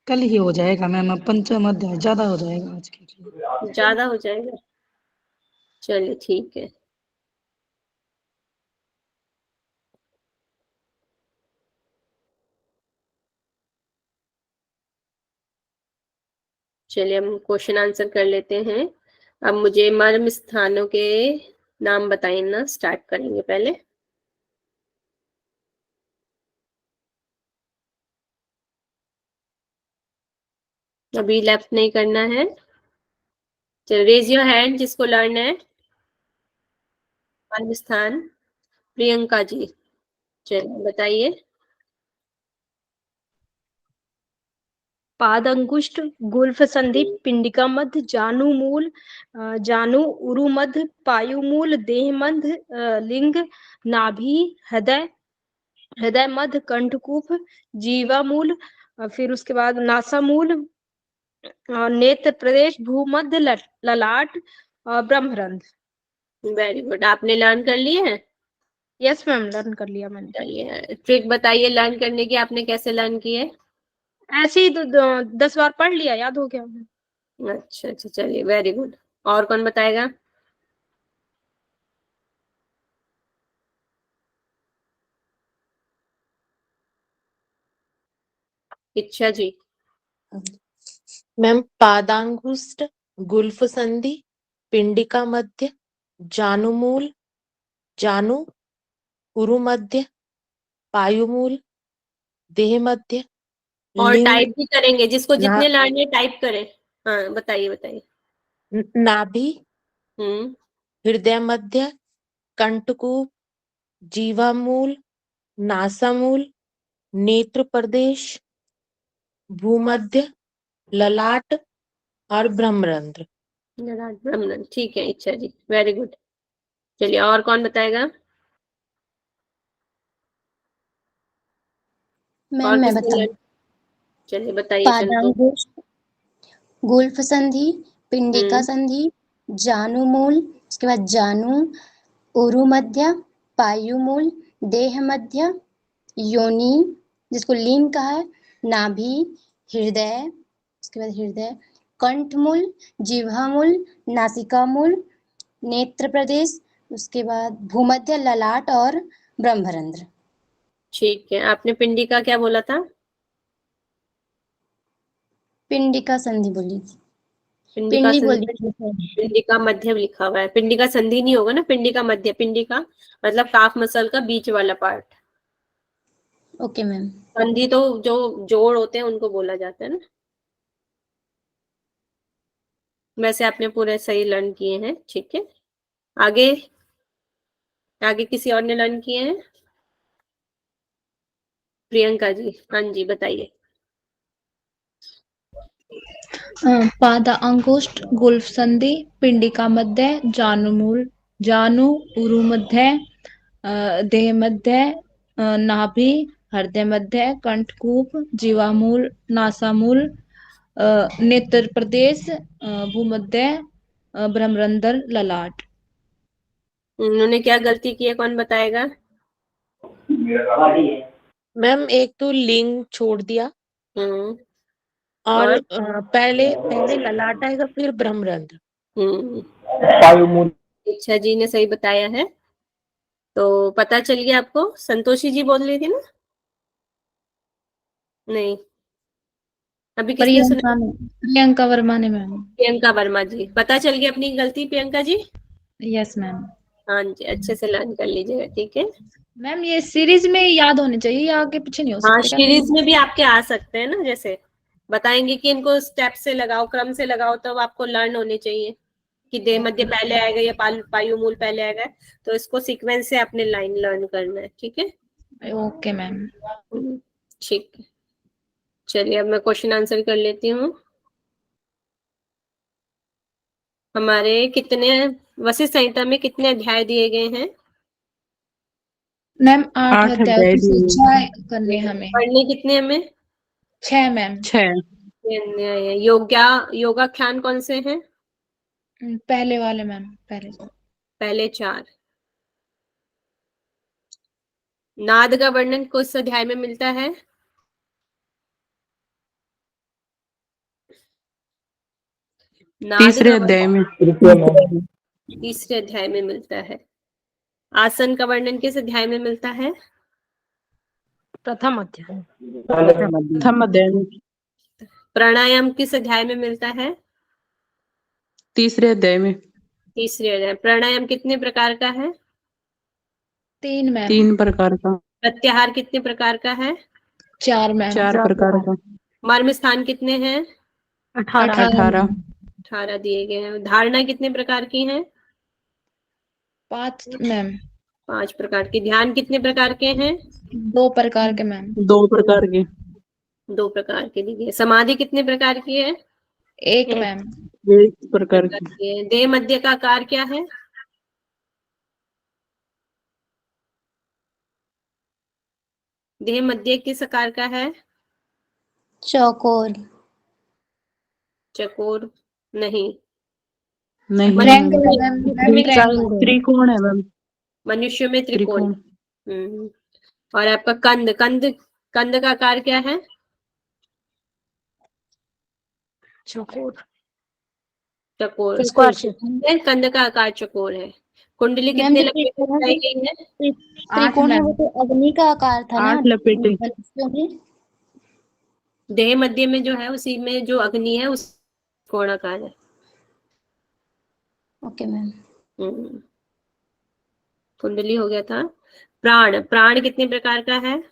Speaker 4: कल ही हो जाएगा मैम, अब पंचम अध्याय ज्यादा हो जाएगा आज के लिए।
Speaker 2: ज्यादा हो जाएगा, चलिए ठीक है। चलिए हम क्वेश्चन आंसर कर लेते हैं। अब मुझे मर्म स्थानों के नाम बताइए ना, स्टार्ट करेंगे पहले। अभी लेफ्ट नहीं करना है, चलो रेज योर हैंड जिसको लर्न है। मर्म स्थान प्रियंका जी, चलिए बताइए।
Speaker 6: पादंगुष्ठ, गुल्फ संधि, पिंडिका मध्य, जानु मूल, जानु उरु मध्य, पायु मूल, देह मध्य, लिंग, नाभि, हृदय, हृदय मध्य, कंठकूप, जीवा मूल, फिर उसके बाद नासा मूल, नेत्र प्रदेश, भूमध्य, ललाट, ब्रह्मरंध्र।
Speaker 2: वेरी गुड, आपने लर्न कर लिए हैं।
Speaker 6: यस मैम, लर्न कर लिया मैंने।
Speaker 2: चलिए ट्रिक बताइए लर्न करने की, आपने कैसे लर्न किए?
Speaker 6: ऐसे ही 10 बार पढ़ लिया, याद हो गया।
Speaker 2: अच्छा अच्छा, चलिए वेरी गुड। और कौन बताएगा? इच्छा जी।
Speaker 3: मैम पादांगुष्ठ, गुल्फ संधि, पिंडिका मध्य, जानुमूल, जानु उरु मध्य, पायुमूल, देह मध्य,
Speaker 2: और
Speaker 3: लिंग,
Speaker 2: टाइप भी करेंगे, जिसको
Speaker 3: ना,
Speaker 2: जितने लर्न है टाइप करें। हाँ बताइए बताइए।
Speaker 3: नाभि,
Speaker 2: हम्म,
Speaker 3: हृदय मध्य, कंठकूप, जीवामूल, नासामूल, नेत्र प्रदेश, भूमध्य, ललाट और ब्रह्मरंध्र।
Speaker 2: ब्रह्मन, ठीक है इच्छा जी, वेरी गुड। चलिए और कौन बताएगा?
Speaker 8: मैम
Speaker 2: और
Speaker 8: मैं
Speaker 2: किसने
Speaker 8: बताऊं?
Speaker 2: लर्न? चलिए बताइए चंदू।
Speaker 8: पादांगुष्ठ, गुल्फ संधि, पिंडिका संधि, जानुमूल, उसके बाद जानु, उरु मध्य, पायुमूल, देह मध्य, योनि जिसको लीन कहा है, नाभि, हृदय, उसके बाद हृदय, कंठमूल, जिह्वामूल, नासिकामूल, नेत्र प्रदेश, उसके बाद भूमध्य, ललाट और ब्रह्मरंध्र।
Speaker 2: ठीक है, आपने पिंडिका क्या बोला था?
Speaker 8: पिंडिका संधि बोली थी।
Speaker 2: पिंडिका
Speaker 8: पिंडी बोल
Speaker 2: संधि,
Speaker 8: दी।
Speaker 2: पिंडिका मध्य लिखा हुआ है, पिंडिका संधि नहीं होगा ना, पिंडिका मध्य। पिंडिका मतलब काफ मसल का बीच वाला पार्ट।
Speaker 8: Okay ma'am.
Speaker 2: संधि तो जो जोड़ होते हैं उनको बोला जाता है ना। वैसे आपने पूरे सही लर्न किए हैं, ठीक है। आगे आगे किसी और ने लर्न किए हैं? प्रियंका जी, हाँ जी बताइए।
Speaker 9: पाद अंगुष्ठ, गुल्फ संधि, पिंडिका मध्य, जानुमूल, जानु उरु मध्य, देह मध्य, नाभि, हृदय मध्य, कंठकूप, जीवामूल, नासामूल, नेत्र प्रदेश, भूमध्य, ब्रह्मरंध्र, ललाट।
Speaker 2: उन्होंने क्या गलती की है, कौन बताएगा?
Speaker 3: मैम एक तो लिंग छोड़ दिया
Speaker 2: हम्म
Speaker 3: और
Speaker 2: और
Speaker 3: पहले पहले ललाट आएगा फिर ब्रह्मरंध्र।
Speaker 2: वायुमूल। इच्छा जी ने सही बताया है, तो पता चल गया आपको। संतोषी जी बोल रही थी ना? नहीं, अभी किसने सुना?
Speaker 9: प्रियंका वर्मा ने मैम।
Speaker 2: प्रियंका वर्मा जी, पता चल गया अपनी गलती प्रियंका जी?
Speaker 9: Yes ma'am.
Speaker 2: हाँ जी, अच्छे से लर्न कर लीजिएगा, ठीक है।
Speaker 9: मैम ये सीरीज में याद होने चाहिए या आगे पीछे नहीं हो
Speaker 2: हाँ,
Speaker 9: सकते क्या?
Speaker 2: सीरीज में भी आपके आ सकते हैं ना, जैसे बताएंगे कि इनको स्टेप से लगाओ, क्रम से लगाओ, तब आपको लर्न होने चाहिए कि देह मध्य पहले आएगा या पायुमूल पहले आएगा, तो इसको सीक्वेंस से आपने लाइन लर्न करना है, ठीक है।
Speaker 9: Okay ma'am.
Speaker 2: ठीक है, चलिए अब मैं क्वेश्चन आंसर कर लेती हूँ। हमारे कितने वशिष्ठ संहिता में कितने अध्याय दिए गए हैं?
Speaker 9: मैम 8
Speaker 4: 8
Speaker 9: अध्याय
Speaker 4: अध्याय
Speaker 9: से
Speaker 4: दिए
Speaker 9: 6 करने हमें।
Speaker 2: पढ़ने कितने हमें?
Speaker 9: 6 मैम।
Speaker 4: 6।
Speaker 2: योगाख्यान कौन से हैं?
Speaker 9: पहले वाले मैम, पहले।
Speaker 2: पहले 4। नाद का वर्णन किस अध्याय में मिलता है? नाद
Speaker 4: तीसरे
Speaker 2: का
Speaker 4: अध्याय में।
Speaker 2: तीसरे अध्याय में मिलता है। आसन का वर्णन किस अध्याय में मिलता है?
Speaker 6: प्रथम अध्याय।
Speaker 4: प्रथम अध्याय में।
Speaker 2: प्राणायाम किस अध्याय में मिलता है?
Speaker 4: तीसरे अध्याय में।
Speaker 2: तीसरे अध्याय। प्राणायाम कितने प्रकार का है?
Speaker 9: 3 मैम।
Speaker 4: 3 प्रकार का।
Speaker 2: प्रत्याहार कितने प्रकार का है?
Speaker 9: 4 मैम।
Speaker 4: 4 प्रकार का।
Speaker 2: मर्म स्थान कितने हैं?
Speaker 6: 18।
Speaker 4: 18।
Speaker 2: 18 दिए गए हैं। धारणा कितने प्रकार की हैं?
Speaker 9: 5 मैम।
Speaker 2: 5 प्रकार की। ध्यान कितने प्रकार के हैं?
Speaker 9: 2 प्रकार के मैम।
Speaker 4: 2 प्रकार के।
Speaker 2: 2 प्रकार के दिए गए। समाधि कितने प्रकार की है?
Speaker 9: 1 मैम।
Speaker 4: 1 प्रकार की।
Speaker 2: देह मध्य का आकार क्या है? देह मध्य किस आकार का है?
Speaker 8: चौकोर।
Speaker 2: चकोर नहीं।
Speaker 4: नहीं
Speaker 9: ट्रायंगल है
Speaker 4: मैम।
Speaker 9: Ma'am triangle.
Speaker 4: त्रिकोण है मैम।
Speaker 2: मनुष्य में त्रिकोण।
Speaker 4: त्रिकोण।
Speaker 2: और आपका कंद कंद कंद का आकार क्या है?
Speaker 6: चौकोर।
Speaker 2: चकोर।
Speaker 6: Square shape.
Speaker 2: कंद का आकार चकोर है। कुंडली
Speaker 8: मैम
Speaker 2: कितने
Speaker 8: जो
Speaker 2: लंबे
Speaker 8: त्रिकोण
Speaker 2: बताई
Speaker 8: है
Speaker 2: गई है?
Speaker 8: त्रिकोण है वो तो अग्नि का आकार था ना
Speaker 4: 8 लपेटे।
Speaker 8: मनुष्यों में।
Speaker 2: देह मध्य में जो है उसी में जो अग्नि है उस कोण आकार है।
Speaker 8: Okay ma'am.
Speaker 2: कुंडली हो गया था। प्राण प्राण कितने प्रकार का है?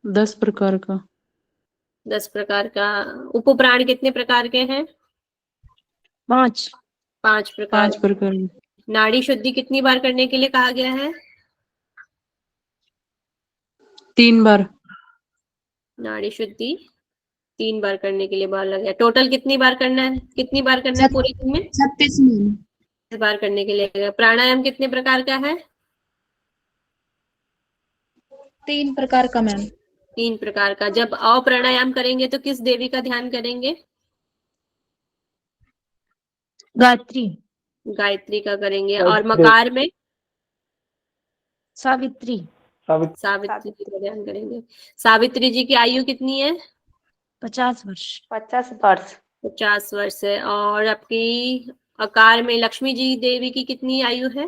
Speaker 4: 10 प्रकार का।
Speaker 2: 10 प्रकार का। उपप्राण कितने प्रकार के हैं?
Speaker 6: 5।
Speaker 2: 5 प्रकार।
Speaker 4: 5 प्रकार के।
Speaker 2: नाड़ी शुद्धि कितनी बार करने के लिए कहा गया है?
Speaker 4: 3 बार।
Speaker 2: नाड़ी शुद्धि 3 बार करने के लिए बोला गया। टोटल कितनी बार करना है? कितनी बार करना है पूरे दिन में?
Speaker 8: 36 मैम।
Speaker 2: 10 बार करने के लिए। प्राणायाम कितने प्रकार का है?
Speaker 9: 3 प्रकार का मैम।
Speaker 2: 3 प्रकार का। जब अप्राणायाम करेंगे तो किस देवी का ध्यान करेंगे?
Speaker 6: गायत्री।
Speaker 2: गायत्री का करेंगे। और मकार में?
Speaker 6: सावित्री।
Speaker 2: सावित्री जी का ध्यान करेंगे। सावित्री जी की आयु कितनी है?
Speaker 6: 50 वर्ष।
Speaker 7: 50 वर्ष।
Speaker 2: 50 वर्ष है। और आपकी अकार में लक्ष्मी जी देवी की कितनी आयु है?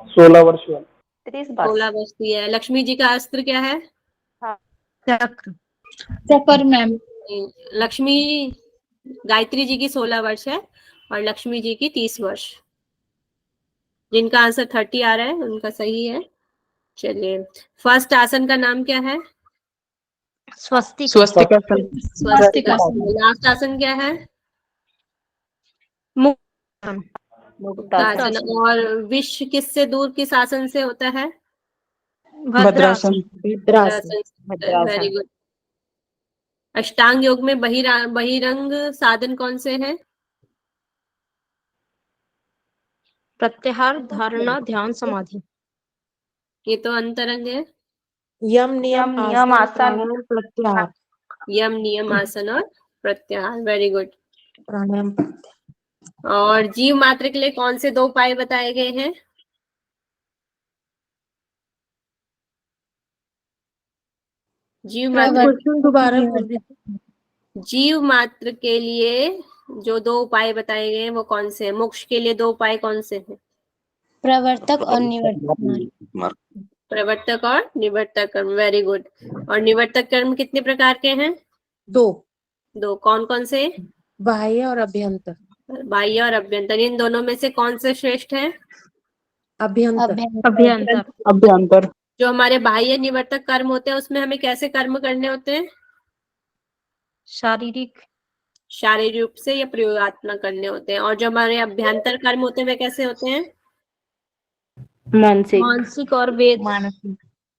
Speaker 5: 16 वर्ष वाला।
Speaker 7: 30
Speaker 2: 16
Speaker 7: वर्ष।
Speaker 2: वर्ष की है। लक्ष्मी जी का अस्त्र क्या है?
Speaker 6: चक्र।
Speaker 9: चक्कर मैम।
Speaker 2: लक्ष्मी गायत्री जी की 16 वर्ष है और लक्ष्मी जी की 30 वर्ष। जिनका आंसर 30 आ रहा है उनका सही है। चलिए, फर्स्ट आसन का नाम क्या है?
Speaker 6: स्वस्तिक।
Speaker 4: स्वस्तिकासन।
Speaker 2: स्वस्तिकासन। लास्ट आसन क्या है?
Speaker 6: मुक्तासन।
Speaker 2: मुक्तासन। और विश्व किससे दूर किस आसन से होता है?
Speaker 4: भद्रासन।
Speaker 3: भद्रासन।
Speaker 2: Very good. अष्टांग योग में बहिरंग साधन कौन से हैं?
Speaker 6: प्रत्याहार, धारणा, ध्यान, समाधि।
Speaker 2: ये तो अंतरंग है।
Speaker 3: यम नियम
Speaker 7: नियम,
Speaker 3: आसन
Speaker 7: आसन।
Speaker 3: प्राणायाम प्रत्याहार।
Speaker 2: यम, नियम, आसन और प्रत्याहार। Very good.
Speaker 3: प्राणायाम।
Speaker 2: और जीव मात्र के लिए कौन से 2 उपाय बताए गए हैं? जीव मात्र
Speaker 3: क्वेश्चन दोबारा बोल दीजिए।
Speaker 2: जीव मात्र के लिए जो 2 उपाय बताए गए हैं वो कौन से हैं? मोक्ष के लिए 2 उपाय कौन से हैं?
Speaker 8: प्रवर्तक और निवर्तक मार्ग।
Speaker 2: प्रवर्तक और निवर्तक कर्म। Very good. और निवर्तक कर्म कितने प्रकार के हैं?
Speaker 3: 2
Speaker 2: कौन कौन से?
Speaker 3: बाह्य और अभ्यंतर।
Speaker 2: बाह्य और अभ्यंतर। इन दोनों में से कौन से श्रेष्ठ है?
Speaker 3: अभ्यंतर।
Speaker 6: अभ्यंतर।
Speaker 4: अभ्यंतर।
Speaker 2: जो हमारे बाह्य निवर्तक कर्म होते हैं उसमें हमें कैसे कर्म करने होते हैं?
Speaker 6: शारीरिक।
Speaker 2: शारीरिक रूप से या प्रयोगात्मक करने होते हैं। और जो हमारे अभ्यंतर कर्म होते हैं वे कैसे होते हैं?
Speaker 3: मानसिक।
Speaker 6: मानसिक और वेद।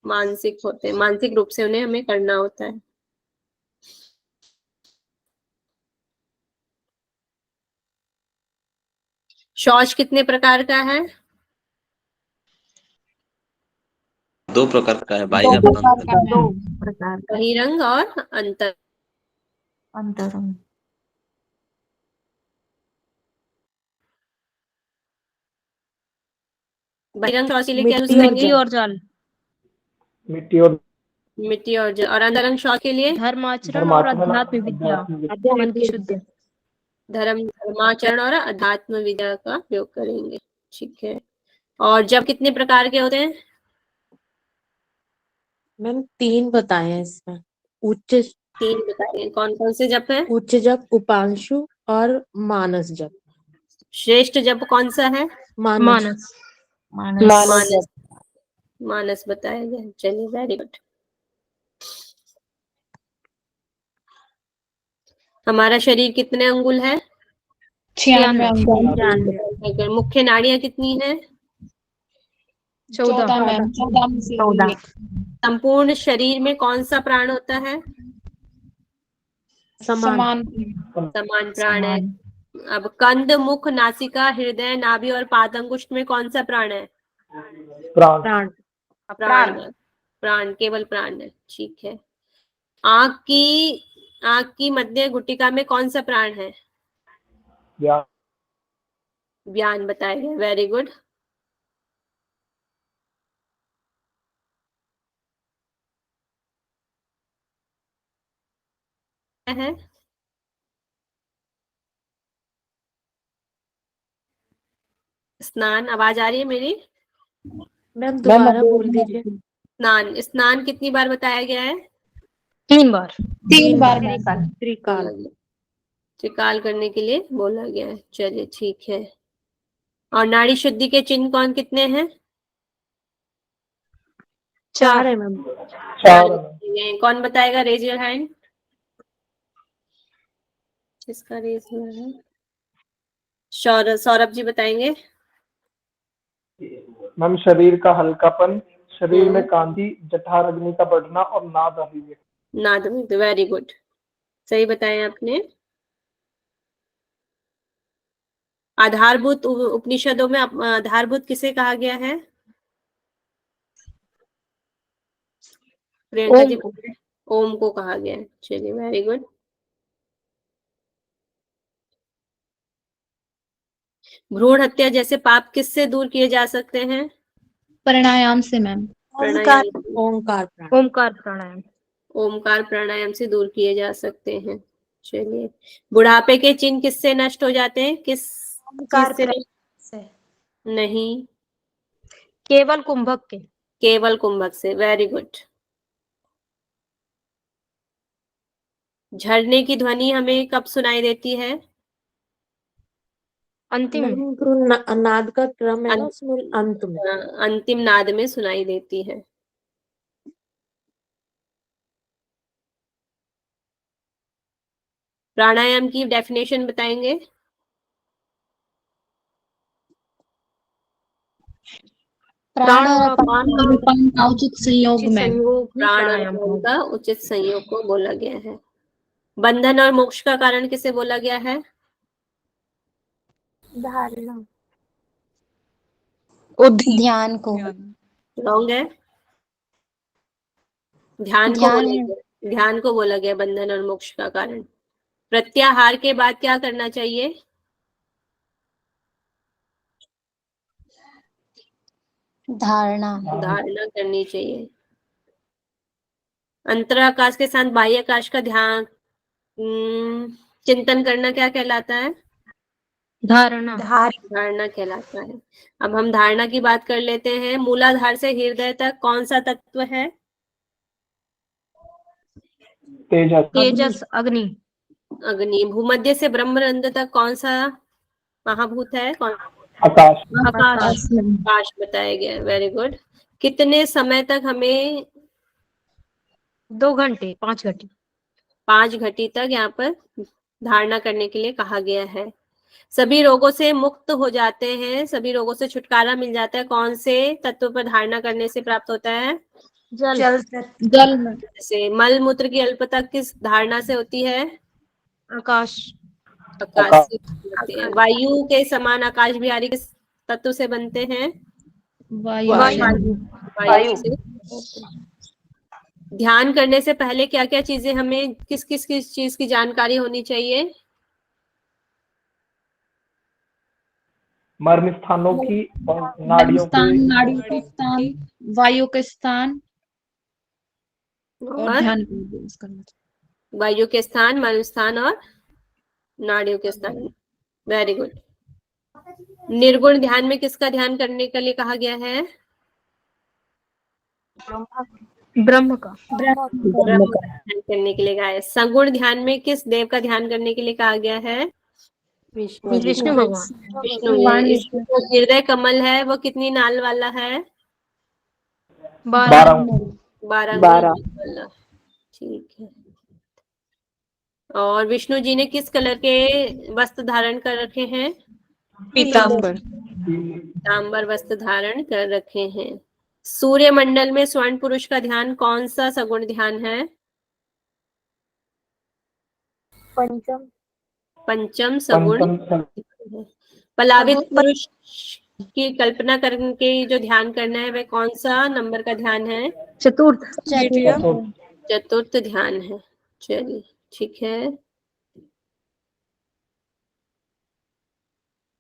Speaker 2: मानसिक होते हैं। मानसिक रूप से उन्हें हमें करना होता है। शौच कितने प्रकार का है?
Speaker 10: 2 प्रकार का है, बाह्य
Speaker 3: 2 प्रकार
Speaker 10: अभ्यंतर।
Speaker 3: का है। 2 प्रकार का।
Speaker 2: बहिरंग और अंतर।
Speaker 3: अंतरंग।
Speaker 2: बहिरंग शौच के लिए क्या यूज
Speaker 3: मिट्टी और
Speaker 2: करेंगे?
Speaker 6: मिट्टी और जल।
Speaker 5: मिट्टी और
Speaker 2: मिट्टी और जल। और अंतरंग शौच के लिए
Speaker 6: धर्माचरण और अध्यात्म विद्या। मन की शुद्धि।
Speaker 2: धर्माचरण और अध्यात्म विद्या का प्रयोग करेंगे। ठीक है। और जब कितने प्रकार के होते हैं?
Speaker 3: मैम 3 बताए हैं इसमें। उच्च
Speaker 2: 3 बताइए। कौन कौन से जप है?
Speaker 3: उच्च जप, उपांशु और मानस जप।
Speaker 2: श्रेष्ठ जप कौन सा है?
Speaker 3: मानस।
Speaker 2: मानस। मानस बताया गया। चलिए, वेरी गुड। हमारा शरीर कितने अंगुल है?
Speaker 9: 96
Speaker 2: अगर मुख्य नाड़ियां कितनी है?
Speaker 6: 14
Speaker 9: मैम।
Speaker 3: 14।
Speaker 2: संपूर्ण शरीर में कौन सा प्राण होता है?
Speaker 3: समान।
Speaker 2: समान प्राण है। अब कंद, मुख, नासिका, हृदय, नाभि और पादंगुष्ठ में कौन सा प्राण है?
Speaker 5: प्राण।
Speaker 2: प्राण। प्राण, केवल प्राण है। ठीक है। आंख की मध्य गुटिका में कौन सा प्राण है?
Speaker 5: ज्ञान।
Speaker 2: व्यान बताया गया। Very good. है स्नान। आवाज आ रही है मेरी?
Speaker 3: मैम दोबारा बोल दीजिए।
Speaker 2: स्नान। स्नान कितनी बार बताया गया है?
Speaker 6: 3 बार।
Speaker 3: 3 बार मैम। त्रिकाल।
Speaker 2: त्रिकाल करने के लिए बोला गया है। चलिए, ठीक है। और नाड़ी शुद्धि के चिन्ह कितने हैं?
Speaker 3: 4 है मैम।
Speaker 2: 4 कौन बताएगा? Raise your hand. किसका रेज हुआ है? सौरभ जी बताएंगे।
Speaker 5: मैम शरीर का हल्कापन, शरीर में कांति, जठर अग्नि का बढ़ना और नाद अभिव्यक्ति।
Speaker 2: नाद अभिव्यक्ति। Very good. सही बताया आपने। आधारभूत उपनिषदों में आधारभूत किसे कहा गया है? प्रियंका जी। ओम को कहा गया है। चलिए, वेरी गुड। भ्रूण हत्या जैसे पाप किससे दूर किए जा सकते हैं?
Speaker 9: प्राणायाम से मैम।
Speaker 2: प्राणायाम
Speaker 3: ओंकार प्राणायाम।
Speaker 6: ओमकार प्राणायाम।
Speaker 2: ओमकार प्राणायाम से दूर किए जा सकते हैं। चलिए, बुढ़ापे के चिन्ह किससे नष्ट हो जाते हैं? किस चीज से? नहीं,
Speaker 6: केवल कुंभक के।
Speaker 2: केवल कुंभक से। Very good. झरने की ध्वनि हमें कब सुनाई देती है?
Speaker 6: अंतिम।
Speaker 3: नाद का क्रम है ना उसमें, अंत में।
Speaker 2: अंतिम नाद में सुनाई देती है। प्राणायाम की डेफिनेशन बताएंगे?
Speaker 8: प्राण और अपान
Speaker 9: का उचित संयोग में
Speaker 2: संयोग, प्राण और
Speaker 6: प्राणायाम
Speaker 2: अपान का उचित संयोग को बोला गया है। बंधन और मोक्ष का कारण किसे बोला गया है?
Speaker 8: धारणा,
Speaker 4: ध्यान को।
Speaker 2: रॉन्ग है। ध्यान को बोला गया, ध्यान को बोला गया बंधन और मोक्ष का कारण। प्रत्याहार के बाद क्या करना चाहिए?
Speaker 8: धारणा,
Speaker 2: धारणा करनी चाहिए। अंतराकाश के साथ बाह्य आकाश का ध्यान चिंतन करना क्या कहलाता है?
Speaker 6: धारणा।
Speaker 2: धारणा कहलाता है। अब हम धारणा की बात कर लेते हैं। मूलाधार से हृदय तक कौन सा तत्व है?
Speaker 5: तेजस।
Speaker 6: तेजस, अग्नि।
Speaker 2: अग्नि। भूमध्य से ब्रह्मरंध्र तक कौन सा महाभूत है? कौन?
Speaker 5: आकाश।
Speaker 6: आकाश।
Speaker 2: आकाश बताया गया। Very good. कितने समय तक हमें?
Speaker 6: 2 घंटे, 5 घंटे।
Speaker 2: 5 घंटे तक यहाँ पर धारणा करने के लिए कहा गया है। सभी रोगों से मुक्त हो जाते हैं, सभी रोगों से छुटकारा मिल जाता है, कौन से तत्व पर धारणा करने से प्राप्त होता है?
Speaker 9: जल में।
Speaker 2: जैसे मल मूत्र की अल्पता किस धारणा से होती है?
Speaker 6: आकाश।
Speaker 2: आकाश से होती है। वायु के समान आकाश बिहारी किस तत्व से बनते हैं? वायु से। ध्यान करने से पहले क्या क्या चीजें हमें किस किस चीज की जानकारी होनी चाहिए?
Speaker 5: मर्म स्थानों की और नाड़ियों
Speaker 9: के स्थान, वायु के स्थान और ध्यान करना।
Speaker 2: वायु के स्थान, मर्म स्थान और नाड़ियों के स्थान। Very good. निर्गुण ध्यान में किसका ध्यान करने के लिए कहा गया है?
Speaker 6: ब्रह्म का।
Speaker 2: ब्रह्म का ध्यान करने के लिए कहा है। सगुण ध्यान में किस देव का ध्यान करने के लिए कहा गया है?
Speaker 6: विष्णु भगवान।
Speaker 2: विष्णु। हृदय कमल है वो कितनी नाल वाला है?
Speaker 6: 12।
Speaker 2: 12 वाला। ठीक है। और विष्णु जी ने किस कलर के वस्त्र धारण कर रखे हैं?
Speaker 1: पीताम्बर।
Speaker 2: पीताम्बर वस्त्र धारण कर रखे हैं। सूर्य मंडल में स्वर्ण पुरुष का ध्यान कौन सा सगुण ध्यान है? पंचम सगुण। पलावित पुरुष की कल्पना करके जो ध्यान करना है वह कौन सा नंबर का ध्यान है? चतुर्थ ध्यान है। चलिए, ठीक है।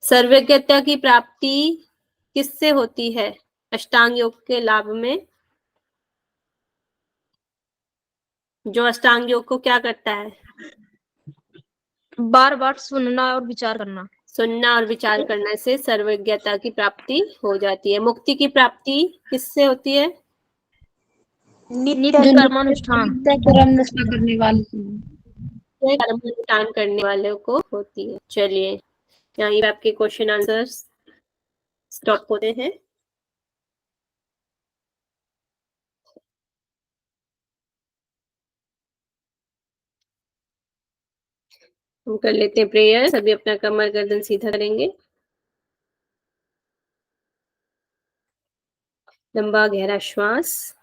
Speaker 2: सर्वज्ञता की प्राप्ति किससे होती है अष्टांग योग के लाभ में? जो अष्टांग योग को क्या करता है?
Speaker 6: बार बार सुनना और विचार करना।
Speaker 2: सुनना और विचार करने से सर्वज्ञता की प्राप्ति हो जाती है। मुक्ति की प्राप्ति किससे होती है?
Speaker 6: नित्य कर्मानुष्ठान
Speaker 9: करने वाले
Speaker 2: कर्मानुष्ठान करने वालों को होती है। चलिए, यहाँ पे आपके क्वेश्चन आंसर स्टॉप होते हैं। हम कर लेते हैं प्रेयर। सभी अपना कमर गर्दन सीधा करेंगे। लंबा गहरा श्वास।